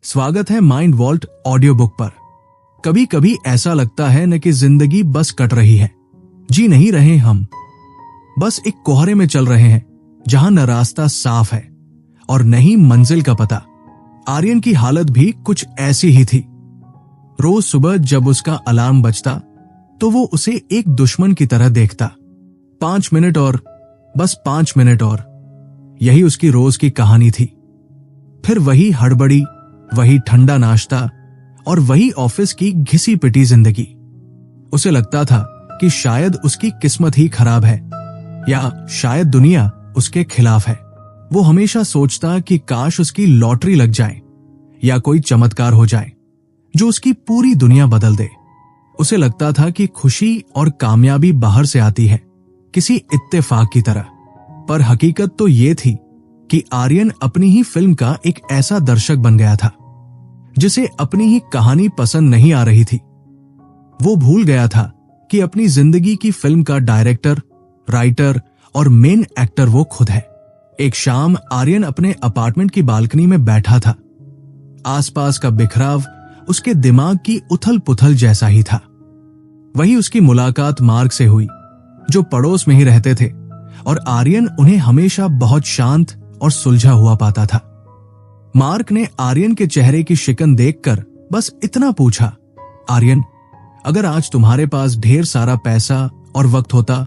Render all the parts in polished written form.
स्वागत है mind vault audio book पर। कभी कभी ऐसा लगता है न कि जिंदगी बस कट रही है, जी नहीं रहे हम, बस एक कोहरे में चल रहे हैं जहां न रास्ता साफ है और न ही मंजिल का पता। आर्यन की हालत भी कुछ ऐसी ही थी। रोज सुबह जब उसका अलार्म बजता तो वो उसे एक दुश्मन की तरह देखता। 5 मिनट और, बस 5 मिनट और, यही उसकी रोज की कहानी थी। फिर वही हड़बड़ी, वही ठंडा नाश्ता और वही ऑफिस की घिसी पिटी जिंदगी। उसे लगता था कि शायद उसकी किस्मत ही खराब है या शायद दुनिया उसके खिलाफ है। वो हमेशा सोचता कि काश उसकी लॉटरी लग जाए या कोई चमत्कार हो जाए जो उसकी पूरी दुनिया बदल दे। उसे लगता था कि खुशी और कामयाबी बाहर से आती है, किसी इत्तेफाक की तरह। पर हकीकत तो ये थी कि आर्यन अपनी ही फिल्म का एक ऐसा दर्शक बन गया था जिसे अपनी ही कहानी पसंद नहीं आ रही थी। वो भूल गया था कि अपनी जिंदगी की फिल्म का डायरेक्टर, राइटर और मेन एक्टर वो खुद है। एक शाम आर्यन अपने अपार्टमेंट की बालकनी में बैठा था। आसपास का बिखराव उसके दिमाग की उथल पुथल जैसा ही था। वही उसकी मुलाकात मार्क से हुई, जो पड़ोस में ही रहते थे और आर्यन उन्हें हमेशा बहुत शांत और सुलझा हुआ पाता था। मार्क ने आर्यन के चेहरे की शिकन देखकर बस इतना पूछा, आर्यन, अगर आज तुम्हारे पास ढेर सारा पैसा और वक्त होता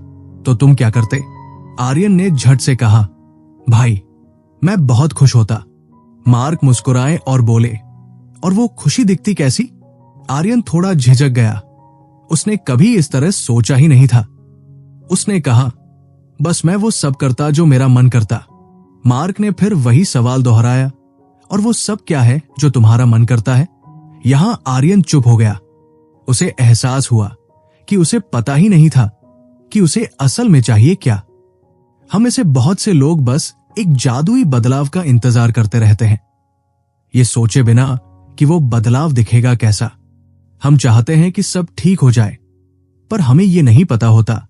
तो तुम क्या करते? आर्यन ने झट से कहा, भाई, मैं बहुत खुश होता। मार्क मुस्कुराए और बोले, और वो खुशी दिखती कैसी? आर्यन थोड़ा झिझक गया। उसने कभी इस तरह सोचा ही नहीं था। उसने कहा, बस मैं वो सब करता जो मेरा मन करता। मार्क ने फिर वही सवाल दोहराया, और वो सब क्या है जो तुम्हारा मन करता है? यहां आर्यन चुप हो गया। उसे एहसास हुआ कि उसे पता ही नहीं था कि उसे असल में चाहिए क्या। हम में से बहुत से लोग बस एक जादुई बदलाव का इंतजार करते रहते हैं, ये सोचे बिना कि वो बदलाव दिखेगा कैसा। हम चाहते हैं कि सब ठीक हो जाए, पर हमें ये नहीं पता होता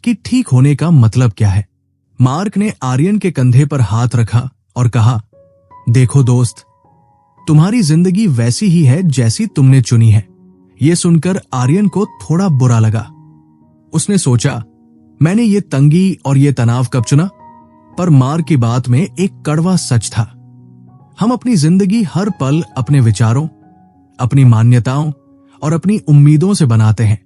कि ठीक होने का मतलब क्या है। मार्क ने आर्यन के कंधे पर हाथ रखा और कहा, देखो दोस्त, तुम्हारी जिंदगी वैसी ही है जैसी तुमने चुनी है। यह सुनकर आर्यन को थोड़ा बुरा लगा। उसने सोचा, मैंने ये तंगी और ये तनाव कब चुना? पर मार्क की बात में एक कड़वा सच था। हम अपनी जिंदगी हर पल अपने विचारों, अपनी मान्यताओं और अपनी उम्मीदों से बनाते हैं।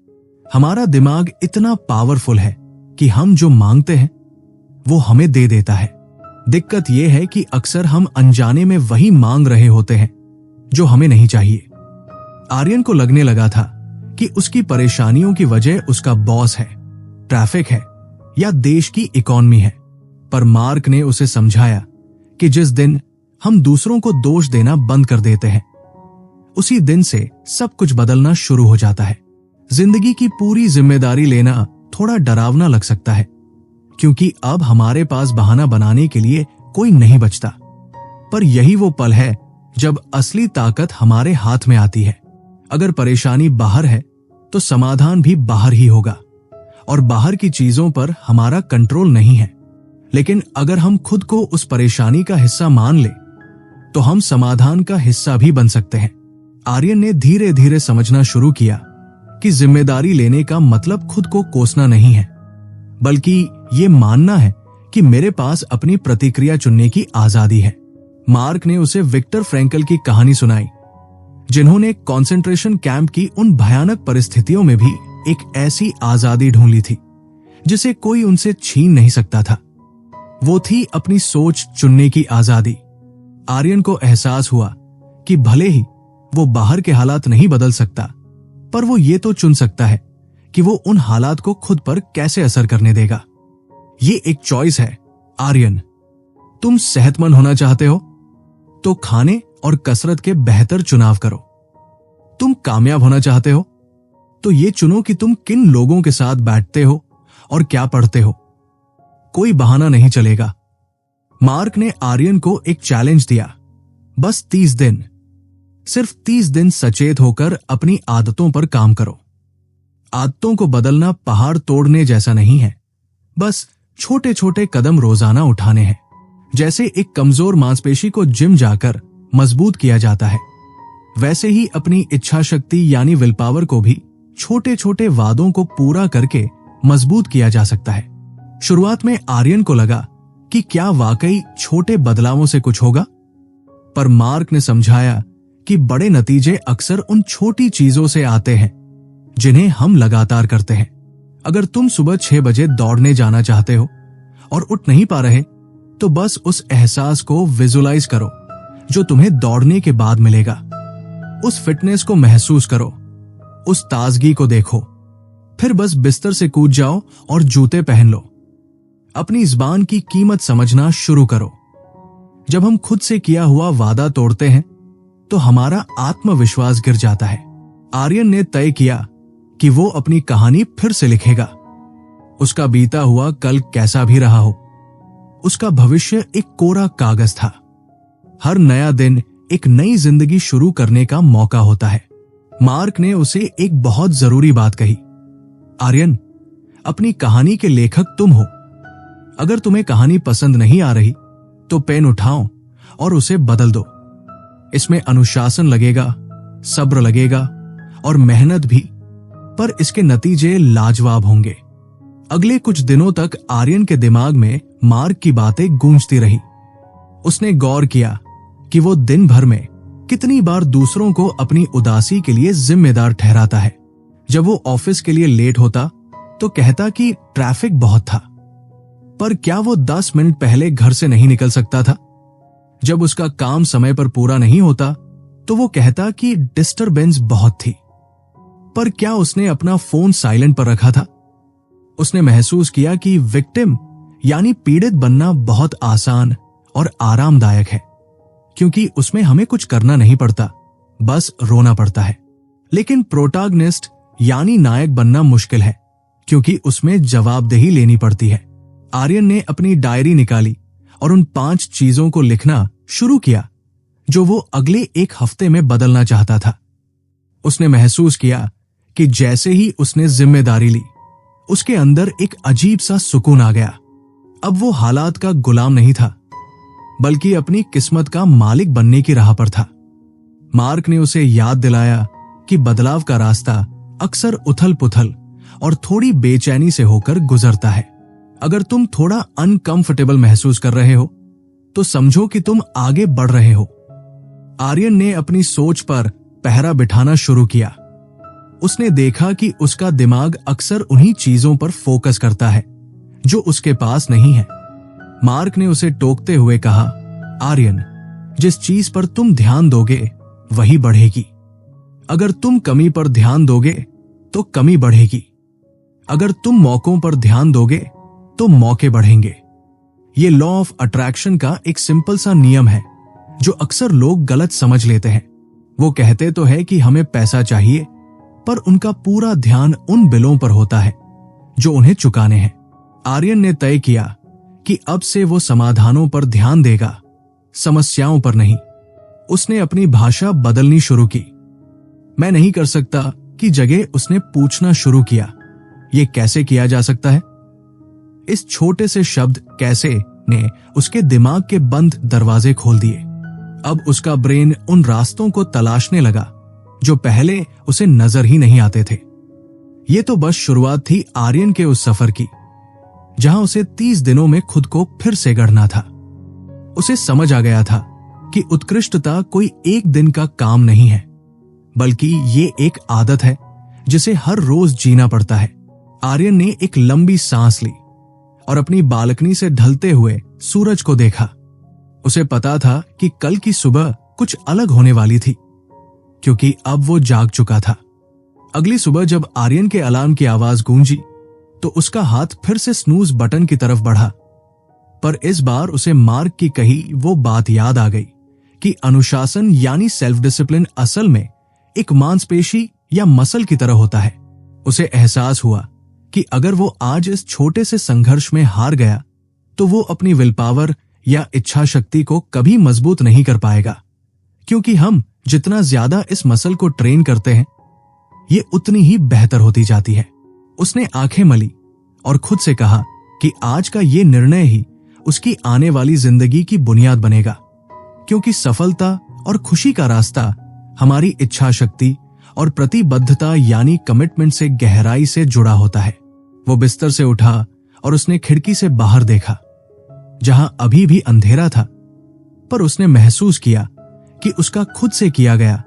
हमारा दिमाग इतना पावरफुल है कि हम जो मांगते हैं वो हमें दे देता है। दिक्कत यह है कि अक्सर हम अनजाने में वही मांग रहे होते हैं जो हमें नहीं चाहिए। आर्यन को लगने लगा था कि उसकी परेशानियों की वजह उसका बॉस है, ट्रैफिक है या देश की इकोनॉमी है। पर मार्क ने उसे समझाया कि जिस दिन हम दूसरों को दोष देना बंद कर देते हैं, उसी दिन से सब कुछ बदलना शुरू हो जाता है। जिंदगी की पूरी जिम्मेदारी लेना थोड़ा डरावना लग सकता है, क्योंकि अब हमारे पास बहाना बनाने के लिए कोई नहीं बचता। पर यही वो पल है जब असली ताकत हमारे हाथ में आती है। अगर परेशानी बाहर है तो समाधान भी बाहर ही होगा, और बाहर की चीजों पर हमारा कंट्रोल नहीं है। लेकिन अगर हम खुद को उस परेशानी का हिस्सा मान ले तो हम समाधान का हिस्सा भी बन सकते हैं। आर्यन ने धीरे धीरे समझना शुरू किया कि जिम्मेदारी लेने का मतलब खुद को कोसना नहीं है, बल्कि ये मानना है कि मेरे पास अपनी प्रतिक्रिया चुनने की आजादी है। मार्क ने उसे विक्टर फ्रैंकल की कहानी सुनाई, जिन्होंने कंसंट्रेशन कैंप की उन भयानक परिस्थितियों में भी एक ऐसी आजादी ढूंढ ली थी जिसे कोई उनसे छीन नहीं सकता था। वो थी अपनी सोच चुनने की आजादी। आर्यन को एहसास हुआ कि भले ही वो बाहर के हालात नहीं बदल सकता, पर वो ये तो चुन सकता है कि वो उन हालात को खुद पर कैसे असर करने देगा। ये एक चॉइस है। आर्यन, तुम सेहतमंद होना चाहते हो तो खाने और कसरत के बेहतर चुनाव करो। तुम कामयाब होना चाहते हो तो ये चुनो कि तुम किन लोगों के साथ बैठते हो और क्या पढ़ते हो। कोई बहाना नहीं चलेगा। मार्क ने आर्यन को एक चैलेंज दिया, बस 30 दिन, सिर्फ 30 दिन सचेत होकर अपनी आदतों पर काम करो। आदतों को बदलना पहाड़ तोड़ने जैसा नहीं है, बस छोटे छोटे कदम रोजाना उठाने हैं। जैसे एक कमजोर मांसपेशी को जिम जाकर मजबूत किया जाता है, वैसे ही अपनी इच्छा शक्ति यानी विल पावर को भी छोटे छोटे वादों को पूरा करके मजबूत किया जा सकता है। शुरुआत में आर्यन को लगा कि क्या वाकई छोटे बदलावों से कुछ होगा, पर मार्क ने समझाया कि बड़े नतीजे अक्सर उन छोटी चीजों से आते हैं जिन्हें हम लगातार करते हैं। अगर तुम सुबह 6 बजे दौड़ने जाना चाहते हो और उठ नहीं पा रहे, तो बस उस एहसास को विजुलाइज करो जो तुम्हें दौड़ने के बाद मिलेगा। उस फिटनेस को महसूस करो, उस ताजगी को देखो, फिर बस बिस्तर से कूद जाओ और जूते पहन लो। अपनी जुबान की कीमत समझना शुरू करो। जब हम खुद से किया हुआ वादा तोड़ते हैं तो हमारा आत्मविश्वास गिर जाता है। आर्यन ने तय किया कि वो अपनी कहानी फिर से लिखेगा। उसका बीता हुआ कल कैसा भी रहा हो, उसका भविष्य एक कोरा कागज था। हर नया दिन एक नई जिंदगी शुरू करने का मौका होता है। मार्क ने उसे एक बहुत जरूरी बात कही, आर्यन, अपनी कहानी के लेखक तुम हो। अगर तुम्हें कहानी पसंद नहीं आ रही तो पेन उठाओ और उसे बदल दो। इसमें अनुशासन लगेगा, सब्र लगेगा और मेहनत भी, पर इसके नतीजे लाजवाब होंगे। अगले कुछ दिनों तक आर्यन के दिमाग में मार्क की बातें गूंजती रही। उसने गौर किया कि वो दिन भर में कितनी बार दूसरों को अपनी उदासी के लिए जिम्मेदार ठहराता है। जब वो ऑफिस के लिए लेट होता तो कहता कि ट्रैफिक बहुत था, पर क्या वो 10 मिनट पहले घर से नहीं निकल सकता था? जब उसका काम समय पर पूरा नहीं होता तो वो कहता कि डिस्टरबेंस बहुत थी, पर क्या उसने अपना फोन साइलेंट पर रखा था? उसने महसूस किया कि विक्टिम यानी पीड़ित बनना बहुत आसान और आरामदायक है, क्योंकि उसमें हमें कुछ करना नहीं पड़ता, बस रोना पड़ता है। लेकिन प्रोटैगनिस्ट यानी नायक बनना मुश्किल है, क्योंकि उसमें जवाबदेही लेनी पड़ती है। आर्यन ने अपनी डायरी निकाली और उन 5 चीजों को लिखना शुरू किया जो वो अगले 1 हफ्ते में बदलना चाहता था। उसने महसूस किया कि जैसे ही उसने जिम्मेदारी ली, उसके अंदर एक अजीब सा सुकून आ गया। अब वो हालात का गुलाम नहीं था, बल्कि अपनी किस्मत का मालिक बनने की राह पर था। मार्क ने उसे याद दिलाया कि बदलाव का रास्ता अक्सर उथल पुथल और थोड़ी बेचैनी से होकर गुजरता है। अगर तुम थोड़ा अनकंफर्टेबल महसूस कर रहे हो तो समझो कि तुम आगे बढ़ रहे हो। आर्यन ने अपनी सोच पर पहरा बिठाना शुरू किया। उसने देखा कि उसका दिमाग अक्सर उन्हीं चीजों पर फोकस करता है जो उसके पास नहीं है। मार्क ने उसे टोकते हुए कहा, आर्यन, जिस चीज पर तुम ध्यान दोगे वही बढ़ेगी। अगर तुम कमी पर ध्यान दोगे तो कमी बढ़ेगी। अगर तुम मौकों पर ध्यान दोगे तो मौके बढ़ेंगे। ये लॉ ऑफ अट्रैक्शन का एक सिंपल सा नियम है जो अक्सर लोग गलत समझ लेते हैं। वो कहते तो है कि हमें पैसा चाहिए, पर उनका पूरा ध्यान उन बिलों पर होता है जो उन्हें चुकाने हैं। आर्यन ने तय किया कि अब से वो समाधानों पर ध्यान देगा, समस्याओं पर नहीं। उसने अपनी भाषा बदलनी शुरू की। मैं नहीं कर सकता की जगह उसने पूछना शुरू किया, ये कैसे किया जा सकता है? इस छोटे से शब्द कैसे ने उसके दिमाग के बंद दरवाजे खोल दिए। अब उसका ब्रेन उन रास्तों को तलाशने लगा जो पहले उसे नजर ही नहीं आते थे। ये तो बस शुरुआत थी आर्यन के उस सफर की, जहां उसे 30 दिनों में खुद को फिर से गढ़ना था। उसे समझ आ गया था कि उत्कृष्टता कोई एक दिन का काम नहीं है, बल्कि ये एक आदत है जिसे हर रोज जीना पड़ता है। आर्यन ने एक लंबी सांस ली और अपनी बालकनी से ढलते हुए सूरज को देखा। उसे पता था कि कल की सुबह कुछ अलग होने वाली थी, क्योंकि अब वो जाग चुका था। अगली सुबह जब आर्यन के अलार्म की आवाज गूंजी तो उसका हाथ फिर से स्नूज बटन की तरफ बढ़ा, पर इस बार उसे मार्क की कही वो बात याद आ गई कि अनुशासन यानी सेल्फ डिसिप्लिन असल में एक मांसपेशी या मसल की तरह होता है। उसे एहसास हुआ कि अगर वो आज इस छोटे से संघर्ष में हार गया तो वो अपनी विल पावर या इच्छा शक्ति को कभी मजबूत नहीं कर पाएगा, क्योंकि हम जितना ज्यादा इस मसल को ट्रेन करते हैं ये उतनी ही बेहतर होती जाती है। उसने आंखें मली और खुद से कहा कि आज का ये निर्णय ही उसकी आने वाली जिंदगी की बुनियाद बनेगा, क्योंकि सफलता और खुशी का रास्ता हमारी इच्छा शक्ति और प्रतिबद्धता यानी कमिटमेंट से गहराई से जुड़ा होता है। वो बिस्तर से उठा और उसने खिड़की से बाहर देखा, जहां अभी भी अंधेरा था, पर उसने महसूस किया कि उसका खुद से किया गया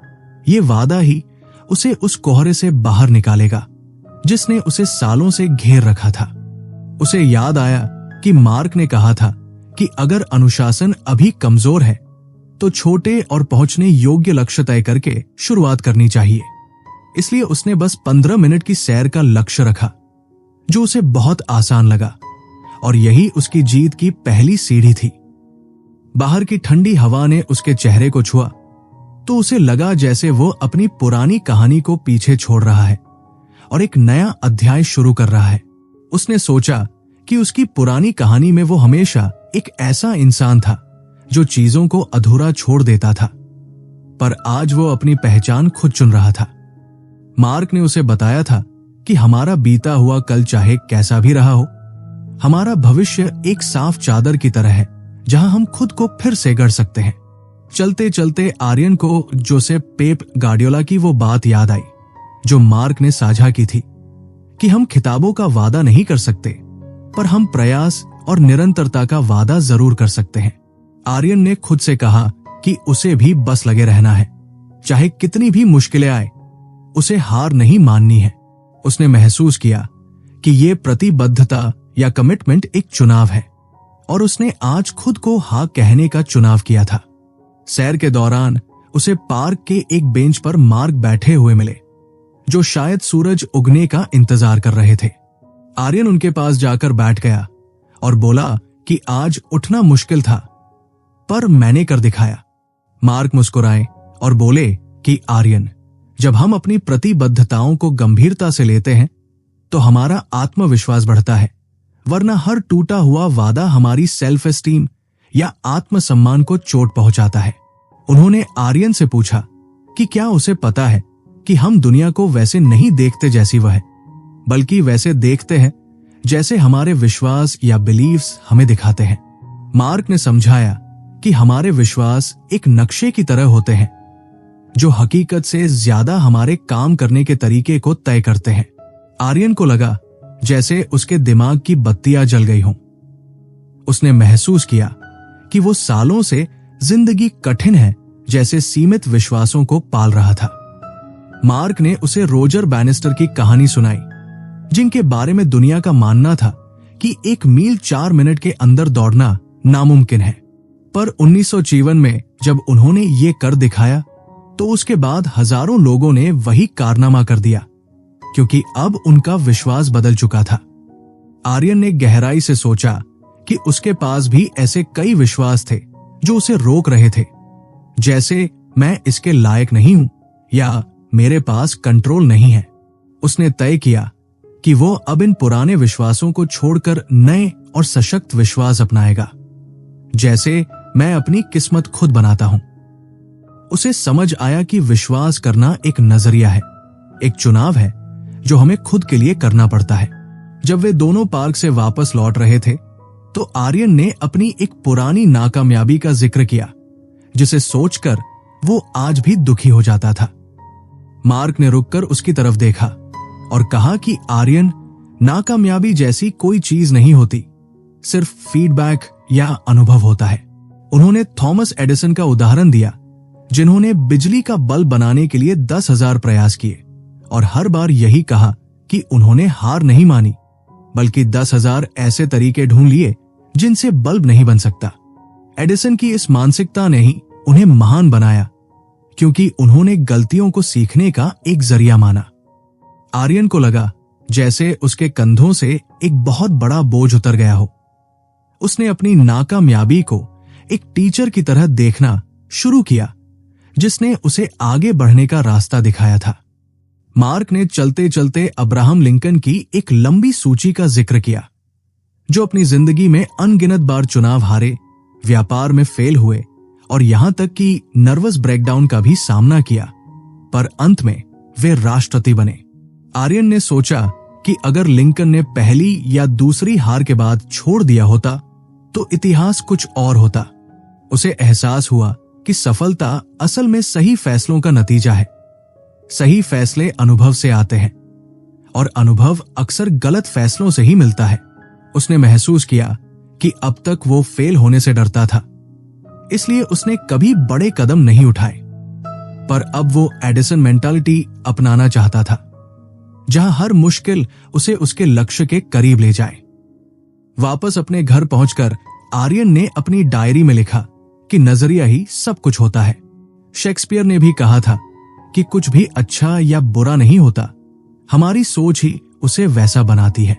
ये वादा ही उसे उस कोहरे से बाहर निकालेगा जिसने उसे सालों से घेर रखा था। उसे याद आया कि मार्क ने कहा था कि अगर अनुशासन अभी कमजोर है तो छोटे और पहुंचने योग्य लक्ष्य तय करके शुरुआत करनी चाहिए। इसलिए उसने बस 15 मिनट की सैर का लक्ष्य रखा, जो उसे बहुत आसान लगा, और यही उसकी जीत की पहली सीढ़ी थी। बाहर की ठंडी हवा ने उसके चेहरे को छुआ तो उसे लगा जैसे वो अपनी पुरानी कहानी को पीछे छोड़ रहा है और एक नया अध्याय शुरू कर रहा है। उसने सोचा कि उसकी पुरानी कहानी में वो हमेशा एक ऐसा इंसान था जो चीजों को अधूरा छोड़ देता था, पर आज वो अपनी पहचान खुद चुन रहा था। मार्क ने उसे बताया था कि हमारा बीता हुआ कल चाहे कैसा भी रहा हो, हमारा भविष्य एक साफ चादर की तरह है जहां हम खुद को फिर से गढ़ सकते हैं। चलते चलते आर्यन को जोसेफ पेप गार्डियोला की वो बात याद आई जो मार्क ने साझा की थी कि हम खिताबों का वादा नहीं कर सकते, पर हम प्रयास और निरंतरता का वादा जरूर कर सकते हैं। आर्यन ने खुद से कहा कि उसे भी बस लगे रहना है, चाहे कितनी भी मुश्किलें आए, उसे हार नहीं माननी है। उसने महसूस किया कि ये प्रतिबद्धता या कमिटमेंट एक चुनाव है, और उसने आज खुद को हाँ कहने का चुनाव किया था। सैर के दौरान उसे पार्क के एक बेंच पर मार्क बैठे हुए मिले, जो शायद सूरज उगने का इंतजार कर रहे थे। आर्यन उनके पास जाकर बैठ गया और बोला कि आज उठना मुश्किल था, पर मैंने कर दिखाया। मार्क मुस्कुराए और बोले कि आर्यन, जब हम अपनी प्रतिबद्धताओं को गंभीरता से लेते हैं तो हमारा आत्मविश्वास बढ़ता है, वरना हर टूटा हुआ वादा हमारी सेल्फ एस्टीम या आत्मसम्मान को चोट पहुंचाता है। उन्होंने आर्यन से पूछा कि क्या उसे पता है कि हम दुनिया को वैसे नहीं देखते जैसी वह है, बल्कि वैसे देखते हैं जैसे हमारे विश्वास या बिलीव्स हमें दिखाते हैं। मार्क ने समझाया कि हमारे विश्वास एक नक्शे की तरह होते हैं जो हकीकत से ज्यादा हमारे काम करने के तरीके को तय करते हैं। आर्यन को लगा जैसे उसके दिमाग की बत्तियां जल गई हों। उसने महसूस किया कि वो सालों से जिंदगी कठिन है जैसे सीमित विश्वासों को पाल रहा था। मार्क ने उसे रोजर बैनिस्टर की कहानी सुनाई, जिनके बारे में दुनिया का मानना था कि 1 मील 4 मिनट के अंदर दौड़ना नामुमकिन है, पर 1954 में जब उन्होंने ये कर दिखाया तो उसके बाद हजारों लोगों ने वही कारनामा कर दिया, क्योंकि अब उनका विश्वास बदल चुका था। आर्यन ने गहराई से सोचा कि उसके पास भी ऐसे कई विश्वास थे जो उसे रोक रहे थे, जैसे मैं इसके लायक नहीं हूं या मेरे पास कंट्रोल नहीं है। उसने तय किया कि वो अब इन पुराने विश्वासों को छोड़कर नए और सशक्त विश्वास अपनाएगा, जैसे मैं अपनी किस्मत खुद बनाता हूं। उसे समझ आया कि विश्वास करना एक नजरिया है, एक चुनाव है जो हमें खुद के लिए करना पड़ता है। जब वे दोनों पार्क से वापस लौट रहे थे तो आर्यन ने अपनी एक पुरानी नाकामयाबी का जिक्र किया, जिसे सोचकर वो आज भी दुखी हो जाता था। मार्क ने रुककर उसकी तरफ देखा और कहा कि आर्यन, नाकामयाबी जैसी कोई चीज नहीं होती, सिर्फ फीडबैक या अनुभव होता है। उन्होंने थॉमस एडिसन का उदाहरण दिया, जिन्होंने बिजली का बल्ब बनाने के लिए 10,000 प्रयास किए और हर बार यही कहा कि उन्होंने हार नहीं मानी, बल्कि 10,000 ऐसे तरीके ढूंढ लिए जिनसे बल्ब नहीं बन सकता। एडिसन की इस मानसिकता ने ही उन्हें महान बनाया, क्योंकि उन्होंने गलतियों को सीखने का एक जरिया माना। आर्यन को लगा जैसे उसके कंधों से एक बहुत बड़ा बोझ उतर गया हो। उसने अपनी नाकामयाबी को एक टीचर की तरह देखना शुरू किया, जिसने उसे आगे बढ़ने का रास्ता दिखाया था। मार्क ने चलते चलते अब्राहम लिंकन की एक लंबी सूची का जिक्र किया, जो अपनी जिंदगी में अनगिनत बार चुनाव हारे, व्यापार में फेल हुए और यहां तक कि नर्वस ब्रेकडाउन का भी सामना किया, पर अंत में वे राष्ट्रपति बने। आर्यन ने सोचा कि अगर लिंकन ने पहली या दूसरी हार के बाद छोड़ दिया होता तो इतिहास कुछ और होता। उसे एहसास हुआ कि सफलता असल में सही फैसलों का नतीजा है। सही फैसले अनुभव से आते हैं और अनुभव अक्सर गलत फैसलों से ही मिलता है। उसने महसूस किया कि अब तक वो फेल होने से डरता था, इसलिए उसने कभी बड़े कदम नहीं उठाए। पर अब वो एडिसन मेंटालिटी अपनाना चाहता था, जहां हर मुश्किल उसे उसके लक्ष्य के करीब ले जाए। वापस अपने घर पहुंचकर आर्यन ने अपनी डायरी में लिखा कि नजरिया ही सब कुछ होता है। शेक्सपियर ने भी कहा था कि कुछ भी अच्छा या बुरा नहीं होता, हमारी सोच ही उसे वैसा बनाती है।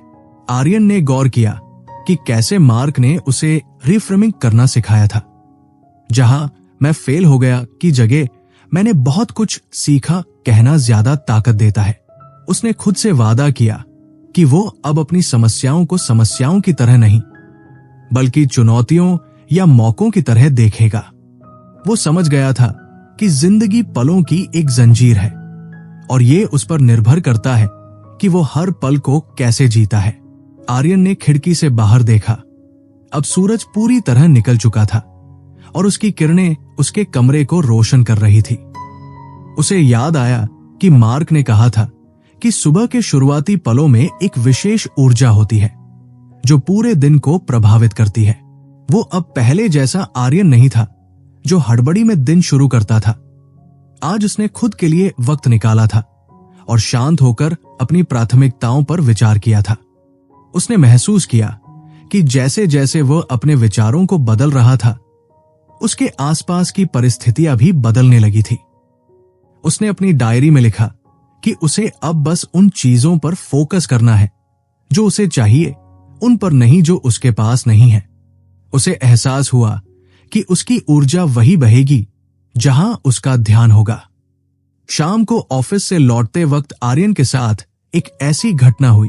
आर्यन ने गौर किया कि कैसे मार्क ने उसे रिफ्रेमिंग करना सिखाया था। जहां मैं फेल हो गया की जगह मैंने बहुत कुछ सीखा कहना ज्यादा ताकत देता है। उसने खुद से वादा किया कि वो अब अपनी समस्याओं को समस्याओं की तरह नहीं, बल्कि चुनौतियों या मौकों की तरह देखेगा। वो समझ गया था कि जिंदगी पलों की एक जंजीर है और ये उस पर निर्भर करता है कि वो हर पल को कैसे जीता है। आर्यन ने खिड़की से बाहर देखा। अब सूरज पूरी तरह निकल चुका था और उसकी किरणें उसके कमरे को रोशन कर रही थी। उसे याद आया कि मार्क ने कहा था कि सुबह के शुरुआती पलों में एक विशेष ऊर्जा होती है जो पूरे दिन को प्रभावित करती है। वो अब पहले जैसा आर्यन नहीं था जो हड़बड़ी में दिन शुरू करता था। आज उसने खुद के लिए वक्त निकाला था और शांत होकर अपनी प्राथमिकताओं पर विचार किया था। उसने महसूस किया कि जैसे जैसे वो अपने विचारों को बदल रहा था, उसके आसपास की परिस्थितियां भी बदलने लगी थी। उसने अपनी डायरी में लिखा कि उसे अब बस उन चीजों पर फोकस करना है जो उसे चाहिए, उन पर नहीं जो उसके पास नहीं है। उसे एहसास हुआ कि उसकी ऊर्जा वही बहेगी जहां उसका ध्यान होगा। शाम को ऑफिस से लौटते वक्त आर्यन के साथ एक ऐसी घटना हुई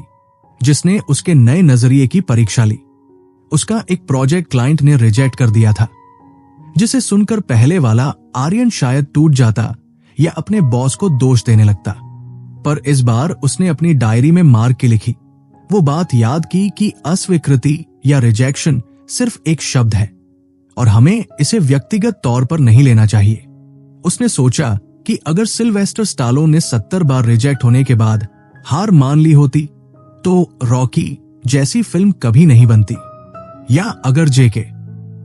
जिसने उसके नए नजरिए की परीक्षा ली। उसका एक प्रोजेक्ट क्लाइंट ने रिजेक्ट कर दिया था, जिसे सुनकर पहले वाला आर्यन शायद टूट जाता या अपने बॉस को दोष देने लगता। पर इस बार उसने अपनी डायरी में मार्क की लिखी वो बात याद की कि अस्वीकृति या रिजेक्शन सिर्फ एक शब्द है और हमें इसे व्यक्तिगत तौर पर नहीं लेना चाहिए। उसने सोचा कि अगर सिल्वेस्टर स्टालोन ने 70 बार रिजेक्ट होने के बाद हार मान ली होती तो रॉकी जैसी फिल्म कभी नहीं बनती। या अगर जेके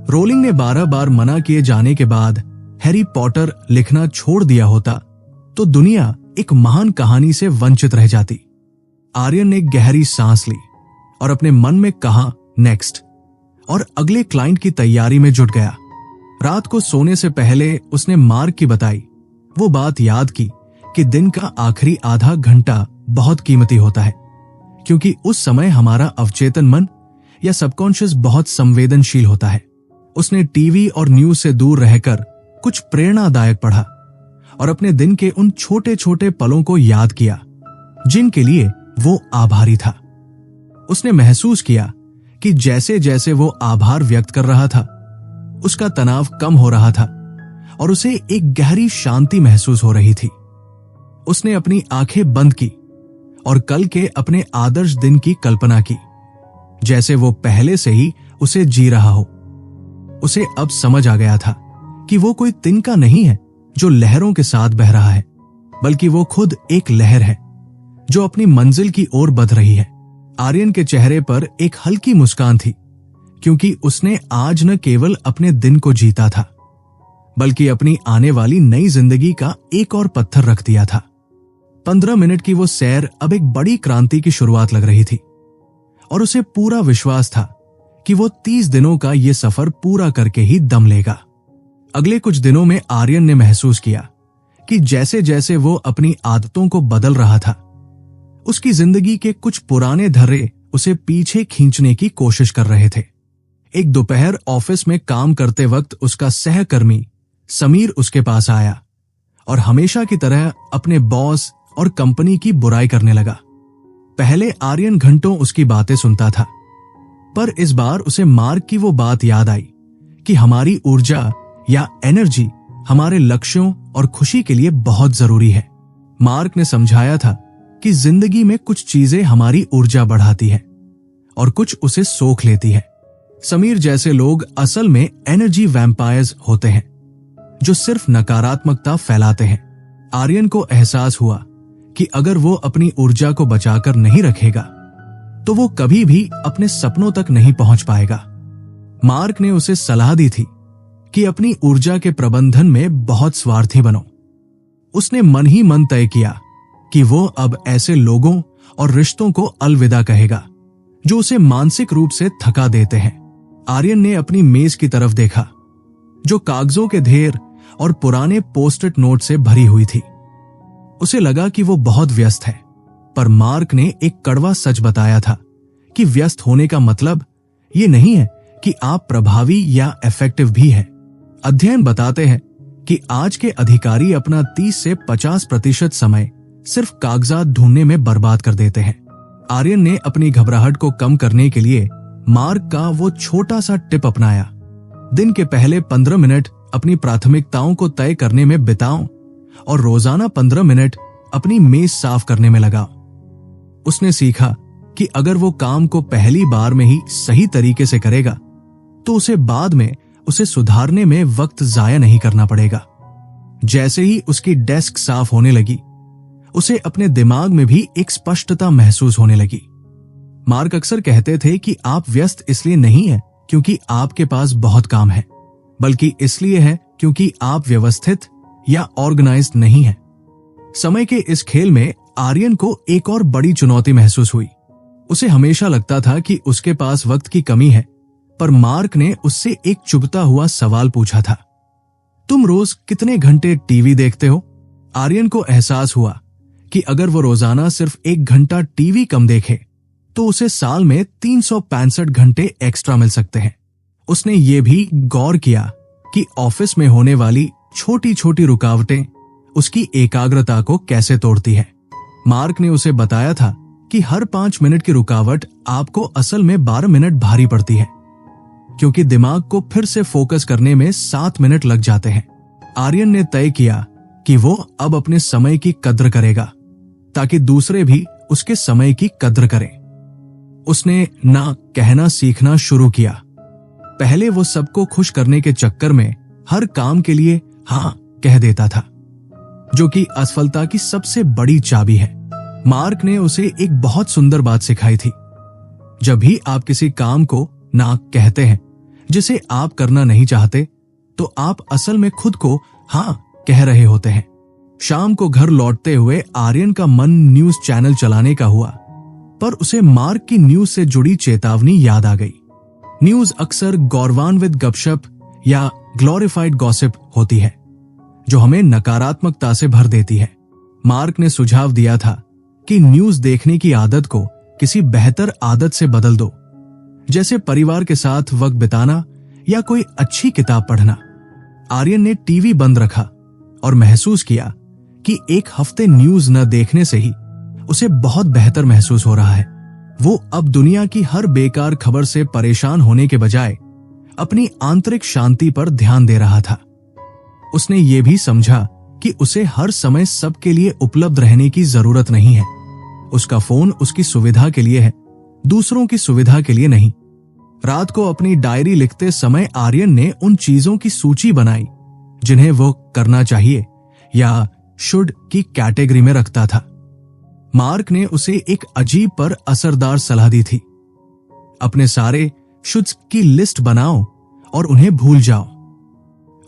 रोलिंग ने 12 बार मना किए जाने के बाद हैरी पॉटर लिखना छोड़ दिया होता तो दुनिया एक महान कहानी से वंचित रह जाती। आर्यन ने गहरी सांस ली और अपने मन में कहा नेक्स्ट, और अगले क्लाइंट की तैयारी में जुट गया। रात को सोने से पहले उसने मार्क की बताई वो बात याद की कि दिन का आखिरी आधा घंटा बहुत कीमती होता है, क्योंकि उस समय हमारा अवचेतन मन या सबकॉन्शियस बहुत संवेदनशील होता है। उसने टीवी और न्यूज से दूर रहकर कुछ प्रेरणादायक पढ़ा और अपने दिन के उन छोटे छोटे पलों को याद किया जिनके लिए वो आभारी था। उसने महसूस किया कि जैसे जैसे वो आभार व्यक्त कर रहा था, उसका तनाव कम हो रहा था और उसे एक गहरी शांति महसूस हो रही थी। उसने अपनी आंखें बंद की और कल के अपने आदर्श दिन की कल्पना की, जैसे वो पहले से ही उसे जी रहा हो। उसे अब समझ आ गया था कि वो कोई तिनका नहीं है जो लहरों के साथ बह रहा है, बल्कि वो खुद एक लहर है जो अपनी मंजिल की ओर बढ़ रही है। आर्यन के चेहरे पर एक हल्की मुस्कान थी, क्योंकि उसने आज न केवल अपने दिन को जीता था, बल्कि अपनी आने वाली नई जिंदगी का एक और पत्थर रख दिया था। 15 मिनट की वो सैर अब एक बड़ी क्रांति की शुरुआत लग रही थी और उसे पूरा विश्वास था कि वो 30 दिनों का ये सफर पूरा करके ही दम लेगा। अगले कुछ दिनों में आर्यन ने महसूस किया कि जैसे जैसे वो अपनी आदतों को बदल रहा था, उसकी जिंदगी के कुछ पुराने धर्रे उसे पीछे खींचने की कोशिश कर रहे थे। एक दोपहर ऑफिस में काम करते वक्त उसका सहकर्मी समीर उसके पास आया और हमेशा की तरह अपने बॉस और कंपनी की बुराई करने लगा। पहले आर्यन घंटों उसकी बातें सुनता था, पर इस बार उसे मार्क की वो बात याद आई कि हमारी ऊर्जा या एनर्जी हमारे लक्ष्यों और खुशी के लिए बहुत जरूरी है। मार्क ने समझाया था कि जिंदगी में कुछ चीजें हमारी ऊर्जा बढ़ाती है और कुछ उसे सोख लेती है। समीर जैसे लोग असल में एनर्जी वैम्पायर्स होते हैं, जो सिर्फ नकारात्मकता फैलाते हैं। आर्यन को एहसास हुआ कि अगर वो अपनी ऊर्जा को बचाकर नहीं रखेगा तो वो कभी भी अपने सपनों तक नहीं पहुंच पाएगा। मार्क ने उसे सलाह दी थी कि अपनी ऊर्जा के प्रबंधन में बहुत स्वार्थी बनो। उसने मन ही मन तय किया कि वो अब ऐसे लोगों और रिश्तों को अलविदा कहेगा जो उसे मानसिक रूप से थका देते हैं। आर्यन ने अपनी मेज की तरफ देखा जो कागजों के ढेर और पुराने पोस्ट-इट नोट से भरी हुई थी। उसे लगा कि वो बहुत व्यस्त है, पर मार्क ने एक कड़वा सच बताया था कि व्यस्त होने का मतलब ये नहीं है कि आप प्रभावी या इफेक्टिव भी हैं। अध्ययन बताते हैं कि आज के अधिकारी अपना 30 से 50% समय सिर्फ कागजात ढूंढने में बर्बाद कर देते हैं। आर्यन ने अपनी घबराहट को कम करने के लिए मार्क का वो छोटा सा टिप अपनाया। दिन के पहले 15 मिनट अपनी प्राथमिकताओं को तय करने में बिताओ और रोजाना 15 मिनट अपनी मेज साफ करने में लगाओ। उसने सीखा कि अगर वो काम को पहली बार में ही सही तरीके से करेगा तो उसे बाद में उसे सुधारने में वक्त जाया नहीं करना पड़ेगा। जैसे ही उसकी डेस्क साफ होने लगी, उसे अपने दिमाग में भी एक स्पष्टता महसूस होने लगी। मार्क अक्सर कहते थे कि आप व्यस्त इसलिए नहीं हैं क्योंकि आपके पास बहुत काम है, बल्कि इसलिए है क्योंकि आप व्यवस्थित या ऑर्गेनाइज्ड नहीं हैं। समय के इस खेल में आर्यन को एक और बड़ी चुनौती महसूस हुई। उसे हमेशा लगता था कि उसके पास वक्त की कमी है, पर मार्क ने उससे एक चुभता हुआ सवाल पूछा था, तुम रोज कितने घंटे टीवी देखते हो? आर्यन को एहसास हुआ कि अगर वो रोजाना सिर्फ 1 घंटा टीवी कम देखे तो उसे साल में 365 घंटे एक्स्ट्रा मिल सकते हैं। उसने ये भी गौर किया कि ऑफिस में होने वाली छोटी छोटी रुकावटें उसकी एकाग्रता को कैसे तोड़ती है। मार्क ने उसे बताया था कि हर 5 मिनट की रुकावट आपको असल में 12 मिनट भारी पड़ती है, क्योंकि दिमाग को फिर से फोकस करने में 7 मिनट लग जाते हैं। आर्यन ने तय किया कि वो अब अपने समय की कद्र करेगा ताकि दूसरे भी उसके समय की कद्र करें। उसने ना कहना सीखना शुरू किया। पहले वो सबको खुश करने के चक्कर में हर काम के लिए हाँ कह देता था, जो कि असफलता की सबसे बड़ी चाबी है। मार्क ने उसे एक बहुत सुंदर बात सिखाई थी। जब भी आप किसी काम को ना कहते हैं जिसे आप करना नहीं चाहते, तो आप असल में खुद को हाँ कह रहे होते हैं। शाम को घर लौटते हुए आर्यन का मन न्यूज चैनल चलाने का हुआ, पर उसे मार्क की न्यूज से जुड़ी चेतावनी याद आ गई। न्यूज अक्सर गौरवान्वित गपशप या ग्लोरिफाइड गॉसिप होती है जो हमें नकारात्मकता से भर देती है। मार्क ने सुझाव दिया था कि न्यूज देखने की आदत को किसी बेहतर आदत से बदल दो, जैसे परिवार के साथ वक्त बिताना या कोई अच्छी किताब पढ़ना। आर्यन ने टीवी बंद रखा और महसूस किया कि एक हफ्ते न्यूज न देखने से ही उसे बहुत बेहतर महसूस हो रहा है। वो अब दुनिया की हर बेकार खबर से परेशान होने के बजाय अपनी आंतरिक शांति पर ध्यान दे रहा था। उसने ये भी समझा कि उसे हर समय सबके लिए उपलब्ध रहने की जरूरत नहीं है। उसका फोन उसकी सुविधा के लिए है, दूसरों की सुविधा के लिए नहीं। रात को अपनी डायरी लिखते समय आर्यन ने उन चीजों की सूची बनाई जिन्हें वो करना चाहिए या शुड की कैटेगरी में रखता था। मार्क ने उसे एक अजीब पर असरदार सलाह दी थी, अपने सारे शुड्स की लिस्ट बनाओ और उन्हें भूल जाओ।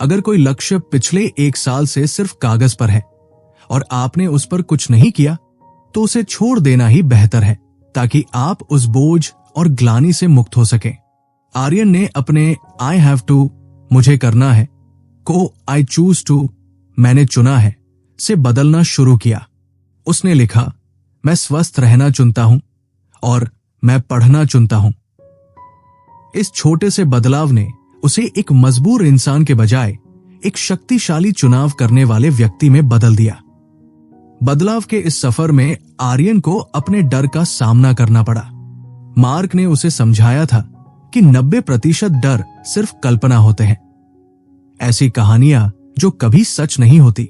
अगर कोई लक्ष्य पिछले 1 साल से सिर्फ कागज पर है और आपने उस पर कुछ नहीं किया, तो उसे छोड़ देना ही बेहतर है ताकि आप उस बोझ और ग्लानि से मुक्त हो सकें। आर्यन ने अपने आई हैव टू मुझे करना है को आई चूज टू मैंने चुना है से बदलना शुरू किया। उसने लिखा, मैं स्वस्थ रहना चुनता हूं और मैं पढ़ना चुनता हूं। इस छोटे से बदलाव ने उसे एक मजबूर इंसान के बजाय एक शक्तिशाली चुनाव करने वाले व्यक्ति में बदल दिया। बदलाव के इस सफर में आर्यन को अपने डर का सामना करना पड़ा। मार्क ने उसे समझाया था कि 90% डर सिर्फ कल्पना होते हैं, ऐसी कहानियां जो कभी सच नहीं होती।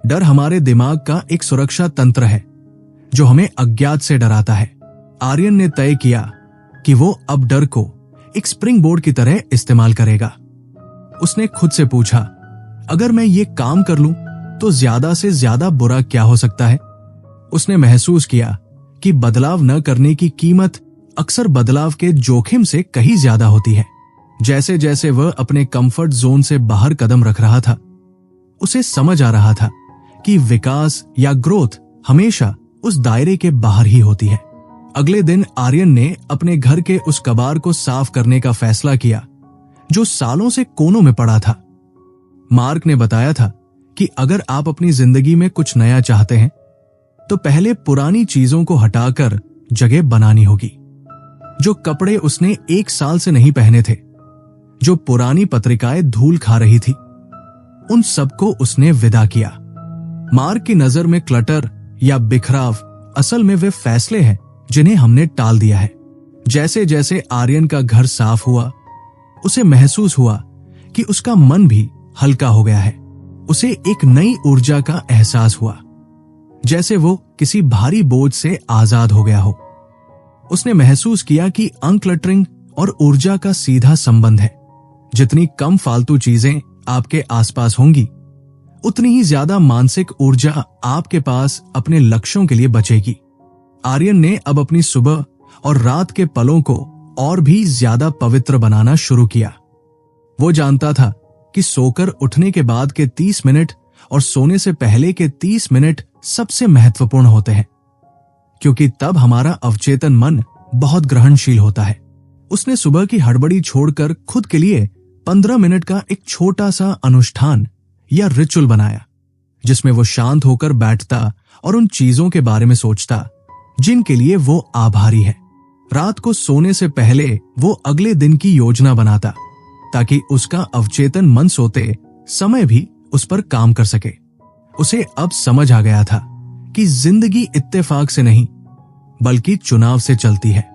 डर हमारे दिमाग का एक सुरक्षा तंत्र है जो हमें अज्ञात से डराता है। आर्यन ने तय किया कि वो अब डर को एक स्प्रिंग बोर्ड की तरह इस्तेमाल करेगा। उसने खुद से पूछा, अगर मैं ये काम कर लूं तो ज्यादा से ज्यादा बुरा क्या हो सकता है। उसने महसूस किया कि बदलाव न करने की कीमत अक्सर बदलाव के जोखिम से कहीं ज्यादा होती है। जैसे जैसे वह अपने कंफर्ट जोन से बाहर कदम रख रहा था, उसे समझ आ रहा था कि विकास या ग्रोथ हमेशा उस दायरे के बाहर ही होती है। अगले दिन आर्यन ने अपने घर के उस कबाड़ को साफ करने का फैसला किया जो सालों से कोनों में पड़ा था। मार्क ने बताया था कि अगर आप अपनी जिंदगी में कुछ नया चाहते हैं तो पहले पुरानी चीजों को हटाकर जगह बनानी होगी। जो कपड़े उसने 1 साल से नहीं पहने थे, जो पुरानी पत्रिकाएं धूल खा रही थी, उन सबको उसने विदा किया। मार्क की नजर में क्लटर या बिखराव असल में वे फैसले हैं जिन्हें हमने टाल दिया है। जैसे जैसे आर्यन का घर साफ हुआ, उसे महसूस हुआ कि उसका मन भी हल्का हो गया है। उसे एक नई ऊर्जा का एहसास हुआ, जैसे वो किसी भारी बोझ से आजाद हो गया हो। उसने महसूस किया कि अनक्लटरिंग और ऊर्जा का सीधा संबंध है। जितनी कम फालतू चीजें आपके आसपास होंगी, उतनी ही ज्यादा मानसिक ऊर्जा आपके पास अपने लक्ष्यों के लिए बचेगी। आर्यन ने अब अपनी सुबह और रात के पलों को और भी ज्यादा पवित्र बनाना शुरू किया। वो जानता था कि सोकर उठने के बाद के 30 मिनट और सोने से पहले के 30 मिनट सबसे महत्वपूर्ण होते हैं, क्योंकि तब हमारा अवचेतन मन बहुत ग्रहणशील होता है। उसने सुबह की हड़बड़ी छोड़कर खुद के लिए 15 मिनट का एक छोटा सा अनुष्ठान या रिचुअल बनाया, जिसमें वो शांत होकर बैठता और उन चीजों के बारे में सोचता जिनके लिए वो आभारी है। रात को सोने से पहले वो अगले दिन की योजना बनाता, ताकि उसका अवचेतन मन सोते समय भी उस पर काम कर सके। उसे अब समझ आ गया था कि जिंदगी इत्तेफाक से नहीं बल्कि चुनाव से चलती है।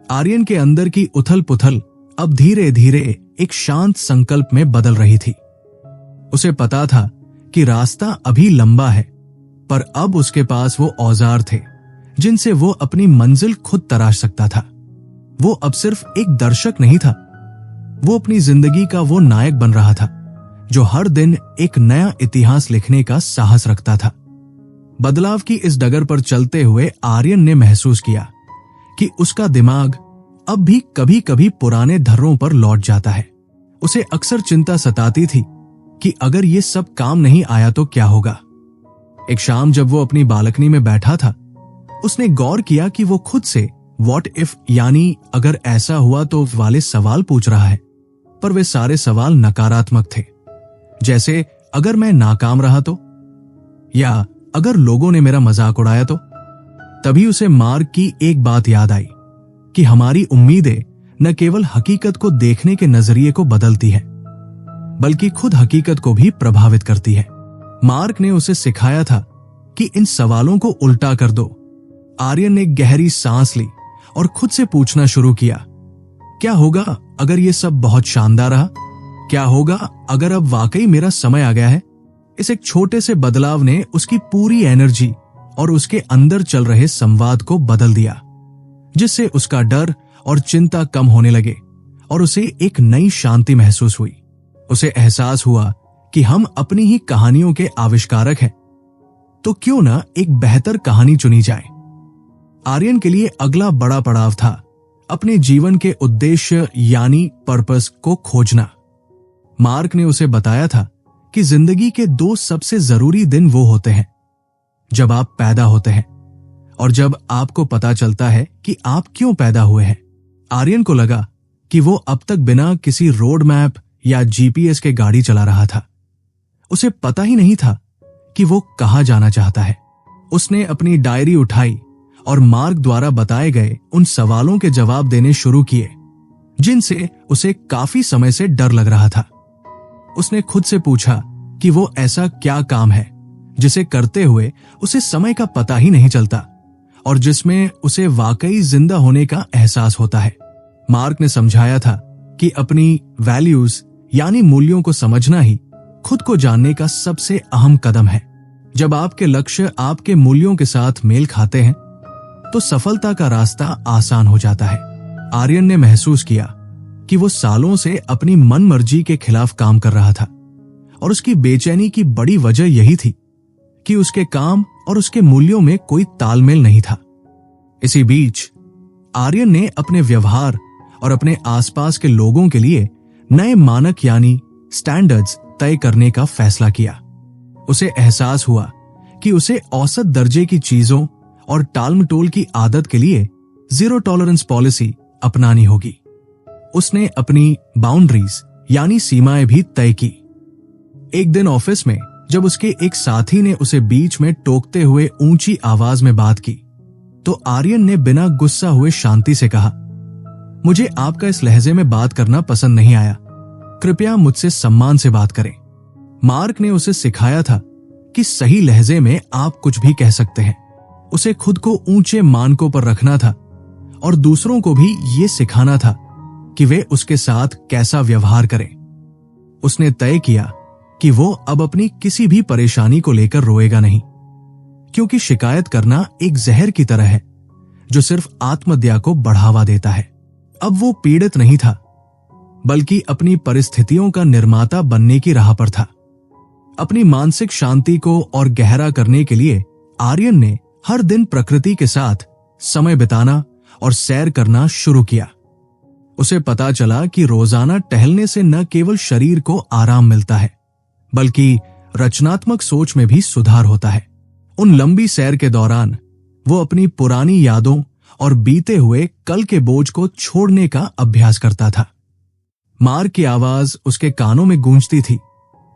आर्यन के अंदर की उथल पुथल अब धीरे धीरे एक शांत संकल्प में बदल रही थी। उसे पता था कि रास्ता अभी लंबा है, पर अब उसके पास वो औजार थे जिनसे वो अपनी मंजिल खुद तराश सकता था। वो अब सिर्फ एक दर्शक नहीं था, वो अपनी जिंदगी का वो नायक बन रहा था जो हर दिन एक नया इतिहास लिखने का साहस रखता था। बदलाव की इस डगर पर चलते हुए आर्यन ने महसूस किया कि उसका दिमाग अब भी कभी कभी पुराने धर्रों पर लौट जाता है। उसे अक्सर चिंता सताती थी कि अगर ये सब काम नहीं आया तो क्या होगा। एक शाम जब वो अपनी बालकनी में बैठा था, उसने गौर किया कि वो खुद से व्हाट इफ यानी अगर ऐसा हुआ तो वाले सवाल पूछ रहा है, पर वे सारे सवाल नकारात्मक थे। जैसे अगर मैं नाकाम रहा तो, या अगर लोगों ने मेरा मजाक उड़ाया तो। तभी उसे मार्क की एक बात याद आई कि हमारी उम्मीदें न केवल हकीकत को देखने के नजरिए को बदलती है, बल्कि खुद हकीकत को भी प्रभावित करती है। मार्क ने उसे सिखाया था कि इन सवालों को उल्टा कर दो। आर्यन ने गहरी सांस ली और खुद से पूछना शुरू किया, क्या होगा अगर ये सब बहुत शानदार रहा? क्या होगा अगर अब वाकई मेरा समय आ गया है? इस एक छोटे से बदलाव ने उसकी पूरी एनर्जी और उसके अंदर चल रहे संवाद को बदल दिया, जिससे उसका डर और चिंता कम होने लगे और उसे एक नई शांति महसूस हुई। उसे एहसास हुआ कि हम अपनी ही कहानियों के आविष्कारक हैं, तो क्यों ना एक बेहतर कहानी चुनी जाए। आर्यन के लिए अगला बड़ा पड़ाव था अपने जीवन के उद्देश्य यानी पर्पस को खोजना। मार्क ने उसे बताया था कि जिंदगी के 2 सबसे जरूरी दिन वो होते हैं जब आप पैदा होते हैं और जब आपको पता चलता है कि आप क्यों पैदा हुए हैं। आर्यन को लगा कि वो अब तक बिना किसी रोड मैप या जीपीएस के गाड़ी चला रहा था। उसे पता ही नहीं था कि वो कहां जाना चाहता है। उसने अपनी डायरी उठाई और मार्क द्वारा बताए गए उन सवालों के जवाब देने शुरू किए जिनसे उसे काफी समय से डर लग रहा था। उसने खुद से पूछा कि वो ऐसा क्या काम है जिसे करते हुए उसे समय का पता ही नहीं चलता और जिसमें उसे वाकई जिंदा होने का एहसास होता है। मार्क ने समझाया था कि अपनी वैल्यूज यानी मूल्यों को समझना ही खुद को जानने का सबसे अहम कदम है। जब आपके लक्ष्य आपके मूल्यों के साथ मेल खाते हैं तो सफलता का रास्ता आसान हो जाता है। आर्यन ने महसूस किया कि वो सालों से अपनी मनमर्जी के खिलाफ काम कर रहा था और उसकी बेचैनी की बड़ी वजह यही थी कि उसके काम और उसके मूल्यों में कोई तालमेल नहीं था। इसी बीच आर्यन ने अपने व्यवहार और अपने आसपास के लोगों के लिए नए मानक यानी स्टैंडर्ड्स तय करने का फैसला किया। उसे एहसास हुआ कि उसे औसत दर्जे की चीजों और टालमटोल की आदत के लिए जीरो टॉलरेंस पॉलिसी अपनानी होगी। उसने अपनी बाउंड्रीज यानी सीमाएं भी तय की। एक दिन ऑफिस में जब उसके एक साथी ने उसे बीच में टोकते हुए ऊंची आवाज में बात की, तो आर्यन ने बिना गुस्सा हुए शांति से कहा, मुझे आपका इस लहजे में बात करना पसंद नहीं आया, कृपया मुझसे सम्मान से बात करें। मार्क ने उसे सिखाया था कि सही लहजे में आप कुछ भी कह सकते हैं। उसे खुद को ऊंचे मानकों पर रखना था और दूसरों को भी ये सिखाना था कि वे उसके साथ कैसा व्यवहार करें। उसने तय किया कि वो अब अपनी किसी भी परेशानी को लेकर रोएगा नहीं, क्योंकि शिकायत करना एक जहर की तरह है जो सिर्फ आत्महत्या को बढ़ावा देता है। अब वो पीड़ित नहीं था, बल्कि अपनी परिस्थितियों का निर्माता बनने की राह पर था। अपनी मानसिक शांति को और गहरा करने के लिए आर्यन ने हर दिन प्रकृति के साथ समय बिताना और सैर करना शुरू किया। उसे पता चला कि रोजाना टहलने से न केवल शरीर को आराम मिलता है, बल्कि रचनात्मक सोच में भी सुधार होता है। उन लंबी सैर के दौरान वो अपनी पुरानी यादों और बीते हुए कल के बोझ को छोड़ने का अभ्यास करता था। मार्क की आवाज उसके कानों में गूंजती थी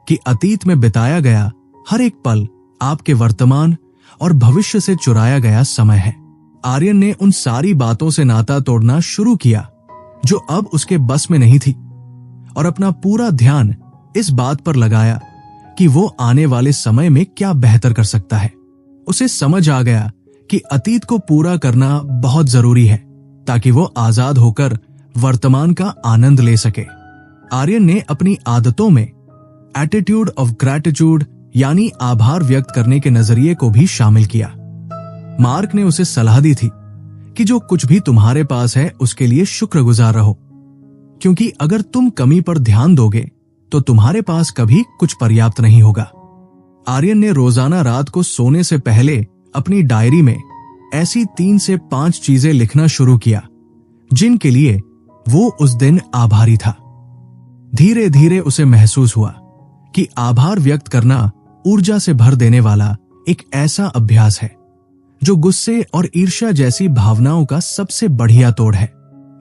कि अतीत में बिताया गया हर एक पल आपके वर्तमान और भविष्य से चुराया गया समय है। आर्यन ने उन सारी बातों से नाता तोड़ना शुरू किया जो अब उसके बस में नहीं थी, और अपना पूरा ध्यान इस बात पर लगाया कि वो आने वाले समय में क्या बेहतर कर सकता है। उसे समझ आ गया कि अतीत को पूरा करना बहुत जरूरी है ताकि वो आजाद होकर वर्तमान का आनंद ले सके। आर्यन ने अपनी आदतों में एटीट्यूड ऑफ ग्रैटिट्यूड यानी आभार व्यक्त करने के नजरिए को भी शामिल किया। मार्क ने उसे सलाह दी थी कि जो कुछ भी तुम्हारे पास है उसके लिए शुक्रगुजार रहो, क्योंकि अगर तुम कमी पर ध्यान दोगे तो तुम्हारे पास कभी कुछ पर्याप्त नहीं होगा। आर्यन ने रोजाना रात को सोने से पहले अपनी डायरी में ऐसी 3 से 5 चीजें लिखना शुरू किया जिनके लिए वो उस दिन आभारी था। धीरे धीरे उसे महसूस हुआ कि आभार व्यक्त करना ऊर्जा से भर देने वाला एक ऐसा अभ्यास है जो गुस्से और ईर्ष्या जैसी भावनाओं का सबसे बढ़िया तोड़ है।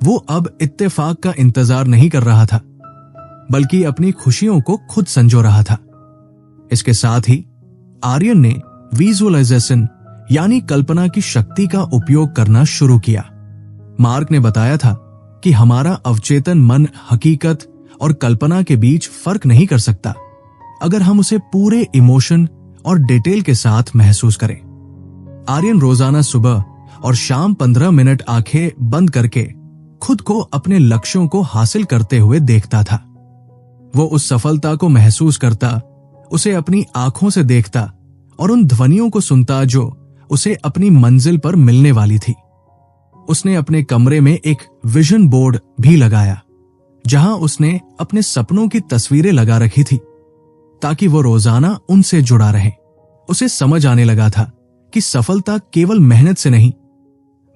वो अब इत्तेफाक का इंतजार नहीं कर रहा था, बल्कि अपनी खुशियों को खुद संजो रहा था। इसके साथ ही आर्यन ने विजुअलाइजेशन यानी कल्पना की शक्ति का उपयोग करना शुरू किया। मार्क ने बताया था कि हमारा अवचेतन मन हकीकत और कल्पना के बीच फर्क नहीं कर सकता अगर हम उसे पूरे इमोशन और डिटेल के साथ महसूस करें। आर्यन रोजाना सुबह और शाम 15 मिनट आंखें बंद करके खुद को अपने लक्ष्यों को हासिल करते हुए देखता था। वो उस सफलता को महसूस करता, उसे अपनी आंखों से देखता और उन ध्वनियों को सुनता जो उसे अपनी मंजिल पर मिलने वाली थी। उसने अपने कमरे में एक विजन बोर्ड भी लगाया जहां उसने अपने सपनों की तस्वीरें लगा रखी थी ताकि वो रोजाना उनसे जुड़ा रहे। उसे समझ आने लगा था कि सफलता केवल मेहनत से नहीं,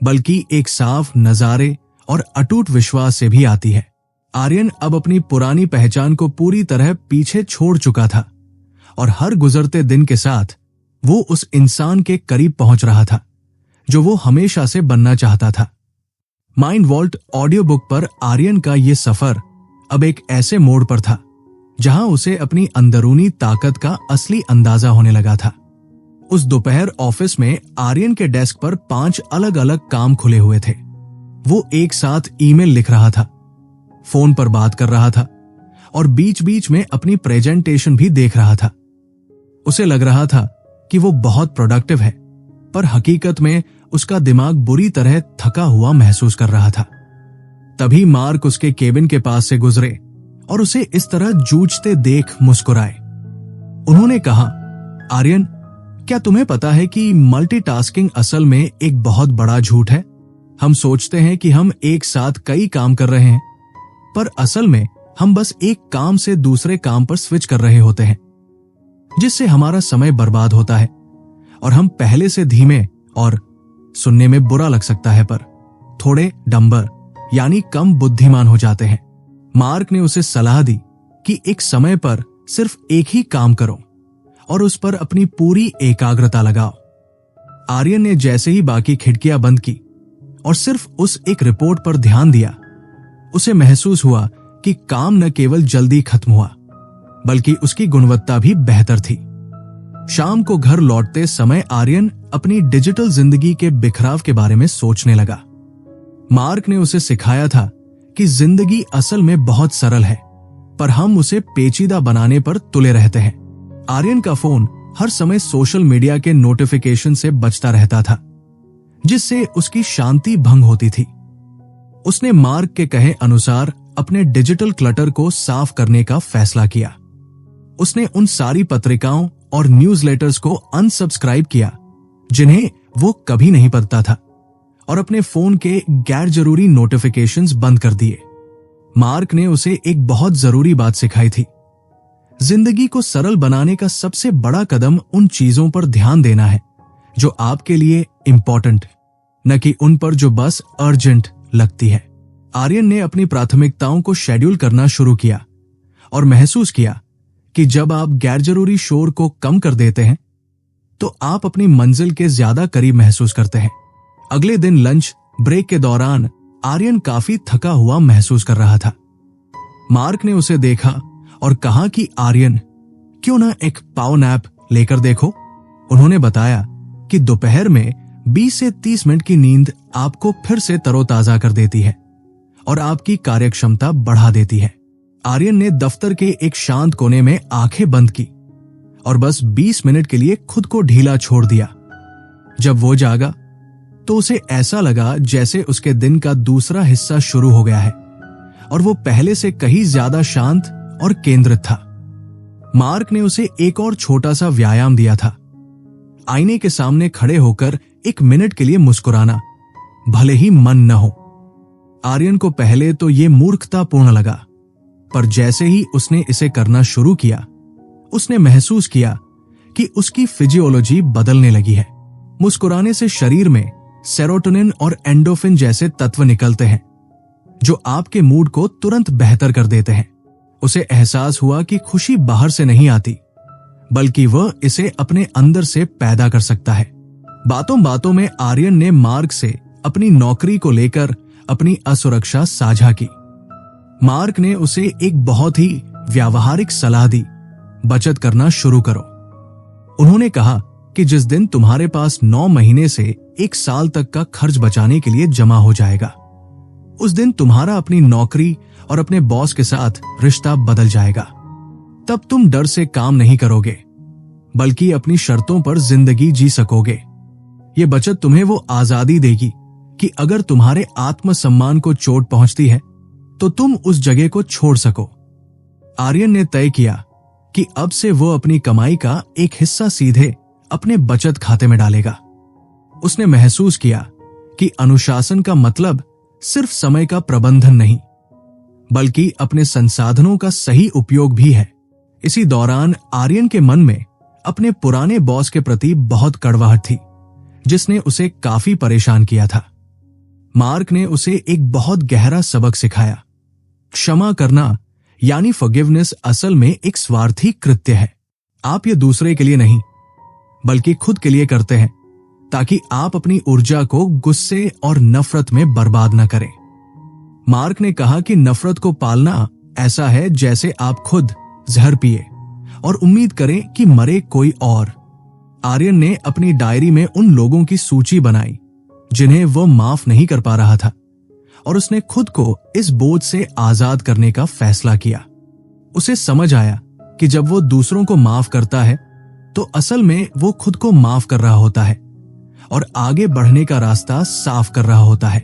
बल्कि एक साफ नजारे और अटूट विश्वास से भी आती है। आर्यन अब अपनी पुरानी पहचान को पूरी तरह पीछे छोड़ चुका था और हर गुजरते दिन के साथ वो उस इंसान के करीब पहुंच रहा था जो वो हमेशा से बनना चाहता था। माइंड वॉल्ट ऑडियो बुक पर आर्यन का ये सफर अब एक ऐसे मोड़ पर था जहां उसे अपनी अंदरूनी ताकत का असली अंदाजा होने लगा था। उस दोपहर ऑफिस में आर्यन के डेस्क पर 5 अलग अलग काम खुले हुए थे। वो एक साथ ईमेल लिख रहा था, फोन पर बात कर रहा था और बीच बीच में अपनी प्रेजेंटेशन भी देख रहा था। उसे लग रहा था कि वो बहुत प्रोडक्टिव है, पर हकीकत में उसका दिमाग बुरी तरह थका हुआ महसूस कर रहा था। तभी मार्क उसके केबिन के पास से गुजरे और उसे इस तरह जूझते देख मुस्कुराए। उन्होंने कहा, आर्यन, क्या तुम्हें पता है कि मल्टीटास्किंग असल में एक बहुत बड़ा झूठ है? हम सोचते हैं कि हम एक साथ कई काम कर रहे हैं, पर असल में हम बस एक काम से दूसरे काम पर स्विच कर रहे होते हैं, जिससे हमारा समय बर्बाद होता है और हम पहले से धीमे और सुनने में बुरा लग सकता है पर थोड़े डंबर यानी कम बुद्धिमान हो जाते हैं। मार्क ने उसे सलाह दी कि एक समय पर सिर्फ एक ही काम करो और उस पर अपनी पूरी एकाग्रता लगाओ। आर्यन ने जैसे ही बाकी खिड़कियां बंद की और सिर्फ उस एक रिपोर्ट पर ध्यान दिया, उसे महसूस हुआ कि काम न केवल जल्दी खत्म हुआ बल्कि उसकी गुणवत्ता भी बेहतर थी। शाम को घर लौटते समय आर्यन अपनी डिजिटल जिंदगी के बिखराव के बारे में सोचने लगा। मार्क ने उसे सिखाया था कि जिंदगी असल में बहुत सरल है, पर हम उसे पेचीदा बनाने पर तुले रहते हैं। आर्यन का फोन हर समय सोशल मीडिया के नोटिफिकेशन से बजता रहता था, जिससे उसकी शांति भंग होती थी। उसने मार्क के कहे अनुसार अपने डिजिटल क्लटर को साफ करने का फैसला किया। उसने उन सारी पत्रिकाओं और न्यूज़लेटर्स को अनसब्सक्राइब किया जिन्हें वो कभी नहीं पढ़ता था और अपने फोन के गैर जरूरी नोटिफिकेशंस बंद कर दिए। मार्क ने उसे एक बहुत जरूरी बात सिखाई थी। जिंदगी को सरल बनाने का सबसे बड़ा कदम उन चीजों पर ध्यान देना है जो आपके लिए इंपॉर्टेंट, न कि उन पर जो बस अर्जेंट लगती है। आर्यन ने अपनी प्राथमिकताओं को शेड्यूल करना शुरू किया और महसूस किया कि जब आप गैर जरूरी शोर को कम कर देते हैं तो आप अपनी मंजिल के ज्यादा करीब महसूस करते हैं। अगले दिन लंच ब्रेक के दौरान आर्यन काफी थका हुआ महसूस कर रहा था। मार्क ने उसे देखा और कहा कि आर्यन, क्यों ना एक पावर नैप लेकर देखो। उन्होंने बताया कि दोपहर में 20 से 30 मिनट की नींद आपको फिर से तरोताजा कर देती है और आपकी कार्यक्षमता बढ़ा देती है। आर्यन ने दफ्तर के एक शांत कोने में आंखें बंद की और बस 20 मिनट के लिए खुद को ढीला छोड़ दिया। जब वो जागा तो उसे ऐसा लगा जैसे उसके दिन का दूसरा हिस्सा शुरू हो गया है और वो पहले से कहीं ज्यादा शांत और केंद्रित था। मार्क ने उसे एक और छोटा सा व्यायाम दिया था। आईने के सामने खड़े होकर 1 मिनट के लिए मुस्कुराना, भले ही मन न हो। आर्यन को पहले तो ये मूर्खतापूर्ण लगा, पर जैसे ही उसने इसे करना शुरू किया, उसने महसूस किया कि उसकी फिजियोलॉजी बदलने लगी है। मुस्कुराने से शरीर में सेरोटोनिन और एंडोफिन जैसे तत्व निकलते हैं जो आपके मूड को तुरंत बेहतर कर देते हैं। उसे एहसास हुआ कि खुशी बाहर से नहीं आती, बल्कि वह इसे अपने अंदर से पैदा कर सकता है। बातों बातों में आर्यन ने मार्क से अपनी नौकरी को लेकर अपनी असुरक्षा साझा की। मार्क ने उसे एक बहुत ही व्यावहारिक सलाह दी, बचत करना शुरू करो। उन्होंने कहा कि जिस दिन तुम्हारे पास 9 महीने से 1 साल तक का खर्च बचाने के लिए जमा हो जाएगा, उस दिन तुम्हारा अपनी नौकरी और अपने बॉस के साथ रिश्ता बदल जाएगा। तब तुम डर से काम नहीं करोगे, बल्कि अपनी शर्तों पर जिंदगी जी सकोगे। ये बचत तुम्हें वो आजादी देगी कि अगर तुम्हारे आत्मसम्मान को चोट पहुंचती है तो तुम उस जगह को छोड़ सको। आर्यन ने तय किया कि अब से वो अपनी कमाई का एक हिस्सा सीधे अपने बचत खाते में डालेगा। उसने महसूस किया कि अनुशासन का मतलब सिर्फ समय का प्रबंधन नहीं, बल्कि अपने संसाधनों का सही उपयोग भी है। इसी दौरान आर्यन के मन में अपने पुराने बॉस के प्रति बहुत कड़वाहट थी, जिसने उसे काफी परेशान किया था। मार्क ने उसे एक बहुत गहरा सबक सिखाया। क्षमा करना यानी फॉरगिवनेस असल में एक स्वार्थी कृत्य है। आप ये दूसरे के लिए नहीं, बल्कि खुद के लिए करते हैं, ताकि आप अपनी ऊर्जा को गुस्से और नफरत में बर्बाद न करें। मार्क ने कहा कि नफरत को पालना ऐसा है जैसे आप खुद जहर पिए और उम्मीद करें कि मरे कोई और। आर्यन ने अपनी डायरी में उन लोगों की सूची बनाई जिन्हें वो माफ नहीं कर पा रहा था और उसने खुद को इस बोझ से आजाद करने का फैसला किया। उसे समझ आया कि जब वो दूसरों को माफ करता है तो असल में वो खुद को माफ कर रहा होता है और आगे बढ़ने का रास्ता साफ कर रहा होता है।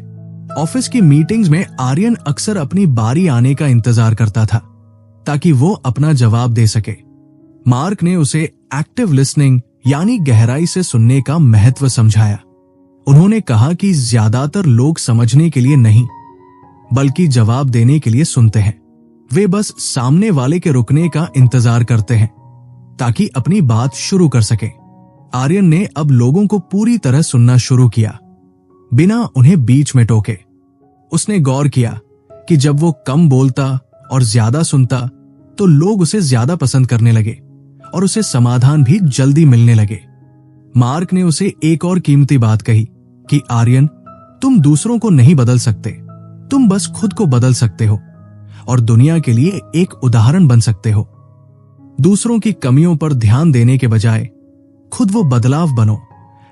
ऑफिस की मीटिंग्स में आर्यन अक्सर अपनी बारी आने का इंतजार करता था ताकि वो अपना जवाब दे सके। मार्क ने उसे एक्टिव लिसनिंग यानी गहराई से सुनने का महत्व समझाया। उन्होंने कहा कि ज्यादातर लोग समझने के लिए नहीं, बल्कि जवाब देने के लिए सुनते हैं। वे बस सामने वाले के रुकने का इंतजार करते हैं ताकि अपनी बात शुरू कर सके। आर्यन ने अब लोगों को पूरी तरह सुनना शुरू किया, बिना उन्हें बीच में टोके। उसने गौर किया कि जब वो कम बोलता और ज्यादा सुनता तो लोग उसे ज्यादा पसंद करने लगे और उसे समाधान भी जल्दी मिलने लगे। मार्क ने उसे एक और कीमती बात कही कि आर्यन, तुम दूसरों को नहीं बदल सकते, तुम बस खुद को बदल सकते हो और दुनिया के लिए एक उदाहरण बन सकते हो। दूसरों की कमियों पर ध्यान देने के बजाय खुद वो बदलाव बनो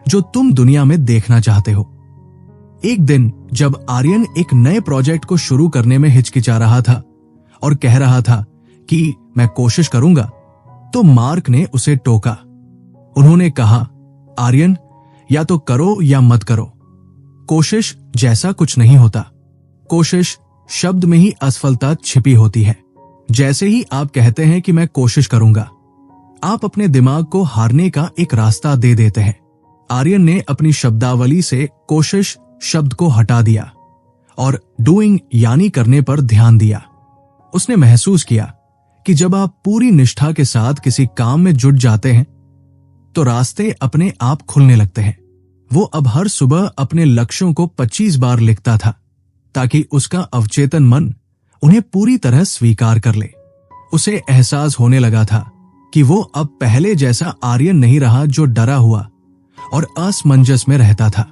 जो तुम दुनिया में देखना चाहते हो। एक दिन जब आर्यन एक नए प्रोजेक्ट को शुरू करने में हिचकिचा रहा था और कह रहा था कि मैं कोशिश करूंगा, तो मार्क ने उसे टोका। उन्होंने कहा, आर्यन, या तो करो या मत करो। कोशिश जैसा कुछ नहीं होता। कोशिश शब्द में ही असफलता छिपी होती है। जैसे ही आप कहते हैं कि मैं कोशिश करूंगा, आप अपने दिमाग को हारने का एक रास्ता दे देते हैं। आर्यन ने अपनी शब्दावली से कोशिश शब्द को हटा दिया और डूइंग यानी करने पर ध्यान दिया। उसने महसूस किया कि जब आप पूरी निष्ठा के साथ किसी काम में जुट जाते हैं तो रास्ते अपने आप खुलने लगते हैं। वो अब हर सुबह अपने लक्ष्यों को 25 बार लिखता था ताकि उसका अवचेतन मन उन्हें पूरी तरह स्वीकार कर ले। उसे एहसास होने लगा था कि वो अब पहले जैसा आर्यन नहीं रहा जो डरा हुआ और असमंजस में रहता था।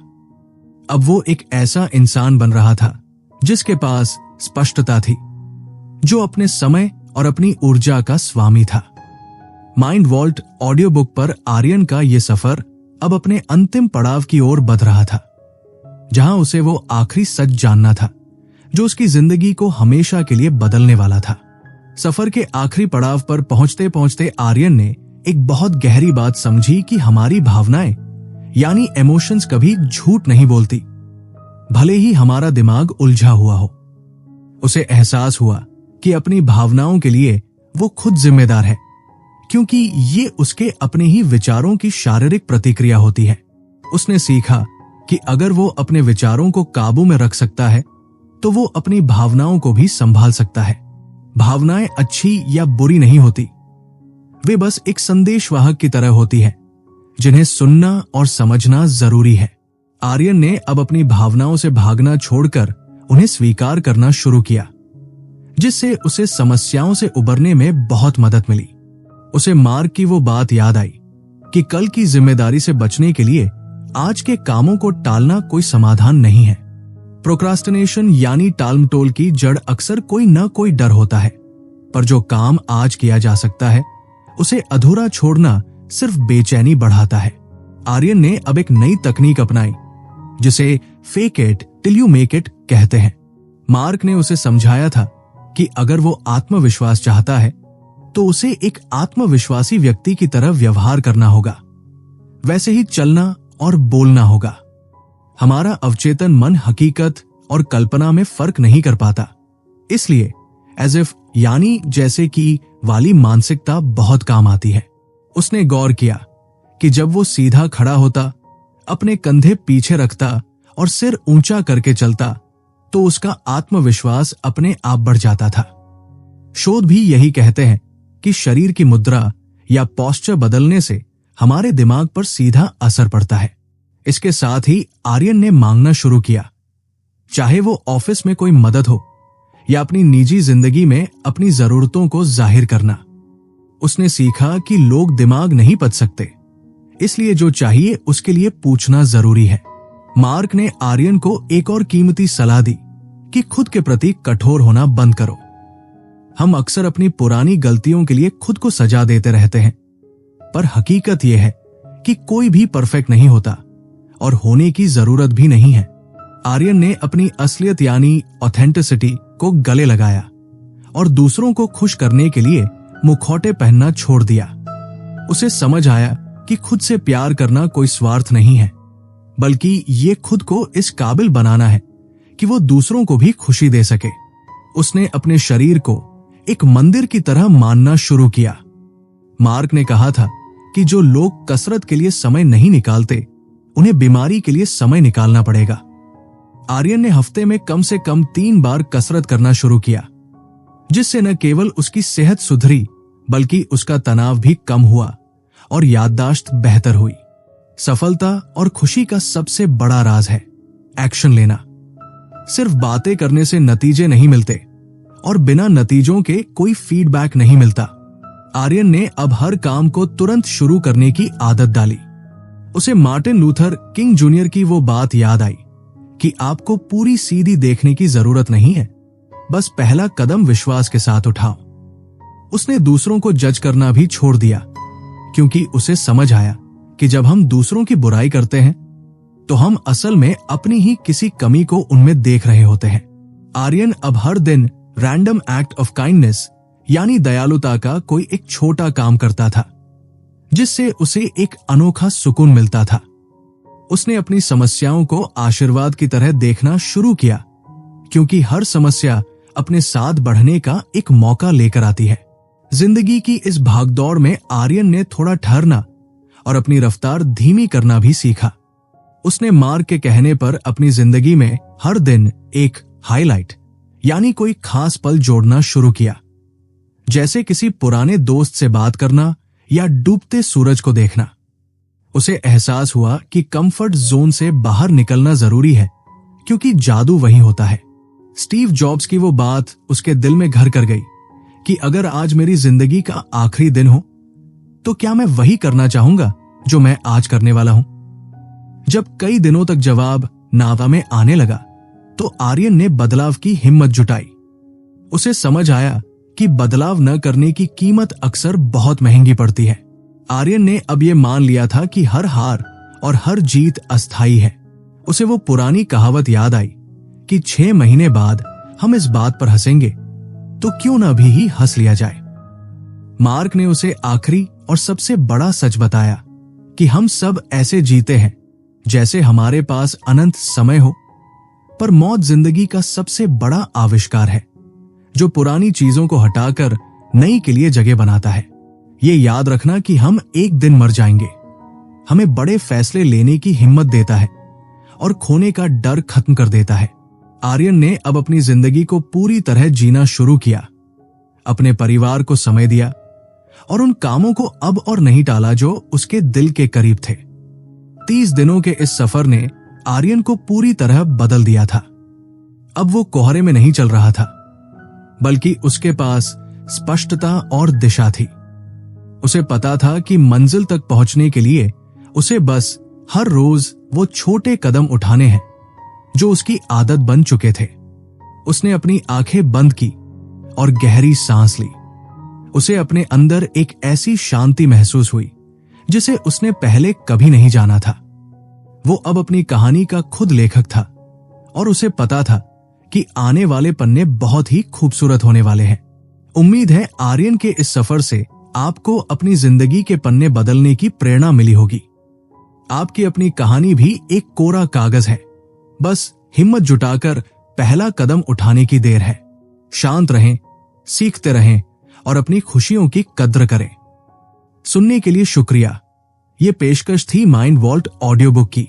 अब वो एक ऐसा इंसान बन रहा था जिसके पास स्पष्टता थी, जो अपने समय और अपनी ऊर्जा का स्वामी था। माइंड वॉल्ट ऑडियो बुक पर आर्यन का ये सफर अब अपने अंतिम पड़ाव की ओर बढ़ रहा था, जहां उसे वो आखिरी सच जानना था जो उसकी जिंदगी को हमेशा के लिए बदलने वाला था। सफर के आखिरी पड़ाव पर पहुंचते पहुंचते आर्यन ने एक बहुत गहरी बात समझी कि हमारी भावनाएं यानी इमोशंस कभी झूठ नहीं बोलती, भले ही हमारा दिमाग उलझा हुआ हो। उसे एहसास हुआ कि अपनी भावनाओं के लिए वो खुद जिम्मेदार है, क्योंकि ये उसके अपने ही विचारों की शारीरिक प्रतिक्रिया होती है। उसने सीखा कि अगर वो अपने विचारों को काबू में रख सकता है तो वो अपनी भावनाओं को भी संभाल सकता है। भावनाएं अच्छी या बुरी नहीं होती, वे बस एक संदेशवाहक की तरह होती है जिन्हें सुनना और समझना जरूरी है। आर्यन ने अब अपनी भावनाओं से भागना छोड़कर उन्हें स्वीकार करना शुरू किया, जिससे उसे समस्याओं से उबरने में बहुत मदद मिली। उसे मार्क की वो बात याद आई कि कल की जिम्मेदारी से बचने के लिए आज के कामों को टालना कोई समाधान नहीं है। प्रोक्रास्टिनेशन यानी टालमटोल की जड़ अक्सर कोई न कोई डर होता है, पर जो काम आज किया जा सकता है उसे अधूरा छोड़ना सिर्फ बेचैनी बढ़ाता है। आर्यन ने अब एक नई तकनीक अपनाई जिसे fake it till you make it कहते हैं। मार्क ने उसे समझाया था कि अगर वो आत्मविश्वास चाहता है तो उसे एक आत्मविश्वासी व्यक्ति की तरह व्यवहार करना होगा, वैसे ही चलना और बोलना होगा। हमारा अवचेतन मन हकीकत और कल्पना में फर्क नहीं कर पाता, इसलिए एज इफ यानी जैसे कि वाली मानसिकता बहुत काम आती है। उसने गौर किया कि जब वो सीधा खड़ा होता, अपने कंधे पीछे रखता और सिर ऊंचा करके चलता तो उसका आत्मविश्वास अपने आप बढ़ जाता था। शोध भी यही कहते हैं कि शरीर की मुद्रा या पोस्चर बदलने से हमारे दिमाग पर सीधा असर पड़ता है। इसके साथ ही आर्यन ने मांगना शुरू किया, चाहे वो ऑफिस में कोई मदद हो या अपनी निजी जिंदगी में अपनी जरूरतों को जाहिर करना। उसने सीखा कि लोग दिमाग नहीं पढ़ सकते, इसलिए जो चाहिए उसके लिए पूछना जरूरी है। मार्क ने आर्यन को एक और कीमती सलाह दी कि खुद के प्रति कठोर होना बंद करो। हम अक्सर अपनी पुरानी गलतियों के लिए खुद को सजा देते रहते हैं, पर हकीकत यह है कि कोई भी परफेक्ट नहीं होता और होने की जरूरत भी नहीं है। आर्यन ने अपनी असलियत यानी ऑथेंटिसिटी को गले लगाया और दूसरों को खुश करने के लिए मुखौटे पहनना छोड़ दिया। उसे समझ आया कि खुद से प्यार करना कोई स्वार्थ नहीं है, बल्कि ये खुद को इस काबिल बनाना है कि वो दूसरों को भी खुशी दे सके। उसने अपने शरीर को एक मंदिर की तरह मानना शुरू किया। मार्क ने कहा था कि जो लोग कसरत के लिए समय नहीं निकालते, उन्हें बीमारी के लिए समय निकालना पड़ेगा। आर्यन ने हफ्ते में कम से कम 3 बार कसरत करना शुरू किया। जिससे न केवल उसकी सेहत सुधरी बल्कि उसका तनाव भी कम हुआ और याददाश्त बेहतर हुई। सफलता और खुशी का सबसे बड़ा राज है एक्शन लेना। सिर्फ बातें करने से नतीजे नहीं मिलते और बिना नतीजों के कोई फीडबैक नहीं मिलता। आर्यन ने अब हर काम को तुरंत शुरू करने की आदत डाली। उसे मार्टिन लूथर किंग जूनियर की वो बात याद आई कि आपको पूरी सीधी देखने की जरूरत नहीं है, बस पहला कदम विश्वास के साथ उठाओ। उसने दूसरों को जज करना भी छोड़ दिया, क्योंकि उसे समझ आया कि जब हम दूसरों की बुराई करते हैं तो हम असल में अपनी ही किसी कमी को उनमें देख रहे होते हैं। आर्यन अब हर दिन रैंडम एक्ट ऑफ काइंडनेस यानी दयालुता का कोई एक छोटा काम करता था, जिससे उसे एक अनोखा सुकून मिलता था। उसने अपनी समस्याओं को आशीर्वाद की तरह देखना शुरू किया, क्योंकि हर समस्या अपने साथ बढ़ने का एक मौका लेकर आती है। जिंदगी की इस भागदौड़ में आर्यन ने थोड़ा ठहरना और अपनी रफ्तार धीमी करना भी सीखा। उसने मार्क के कहने पर अपनी जिंदगी में हर दिन एक हाईलाइट यानी कोई खास पल जोड़ना शुरू किया, जैसे किसी पुराने दोस्त से बात करना या डूबते सूरज को देखना। उसे एहसास हुआ कि कंफर्ट जोन से बाहर निकलना जरूरी है, क्योंकि जादू वहीं होता है। स्टीव जॉब्स की वो बात उसके दिल में घर कर गई कि अगर आज मेरी जिंदगी का आखिरी दिन हो तो क्या मैं वही करना चाहूंगा जो मैं आज करने वाला हूं। जब कई दिनों तक जवाब नावा में आने लगा तो आर्यन ने बदलाव की हिम्मत जुटाई। उसे समझ आया कि बदलाव न करने की कीमत अक्सर बहुत महंगी पड़ती है। आर्यन ने अब यह मान लिया था कि हर हार और हर जीत अस्थायी है। उसे वो पुरानी कहावत याद आई कि 6 महीने बाद हम इस बात पर हंसेंगे, तो क्यों ना भी ही हंस लिया जाए। मार्क ने उसे आखिरी और सबसे बड़ा सच बताया कि हम सब ऐसे जीते हैं जैसे हमारे पास अनंत समय हो, पर मौत जिंदगी का सबसे बड़ा आविष्कार है जो पुरानी चीजों को हटाकर नई के लिए जगह बनाता है। ये याद रखना कि हम एक दिन मर जाएंगे हमें बड़े फैसले लेने की हिम्मत देता है और खोने का डर खत्म कर देता है। आर्यन ने अब अपनी जिंदगी को पूरी तरह जीना शुरू किया, अपने परिवार को समय दिया और उन कामों को अब और नहीं टाला जो उसके दिल के करीब थे। 30 दिनों के इस सफर ने आर्यन को पूरी तरह बदल दिया था। अब वो कोहरे में नहीं चल रहा था, बल्कि उसके पास स्पष्टता और दिशा थी। उसे पता था कि मंजिल तक पहुंचने के लिए उसे बस हर रोज वो छोटे कदम उठाने हैं जो उसकी आदत बन चुके थे। उसने अपनी आंखें बंद की और गहरी सांस ली। उसे अपने अंदर एक ऐसी शांति महसूस हुई जिसे उसने पहले कभी नहीं जाना था। वो अब अपनी कहानी का खुद लेखक था और उसे पता था कि आने वाले पन्ने बहुत ही खूबसूरत होने वाले हैं। उम्मीद है आर्यन के इस सफर से आपको अपनी जिंदगी के पन्ने बदलने की प्रेरणा मिली होगी। आपकी अपनी कहानी भी एक कोरा कागज है, बस हिम्मत जुटाकर पहला कदम उठाने की देर है। शांत रहें, सीखते रहें और अपनी खुशियों की कद्र करें। सुनने के लिए शुक्रिया। ये पेशकश थी माइंड वॉल्ट ऑडियो बुक की।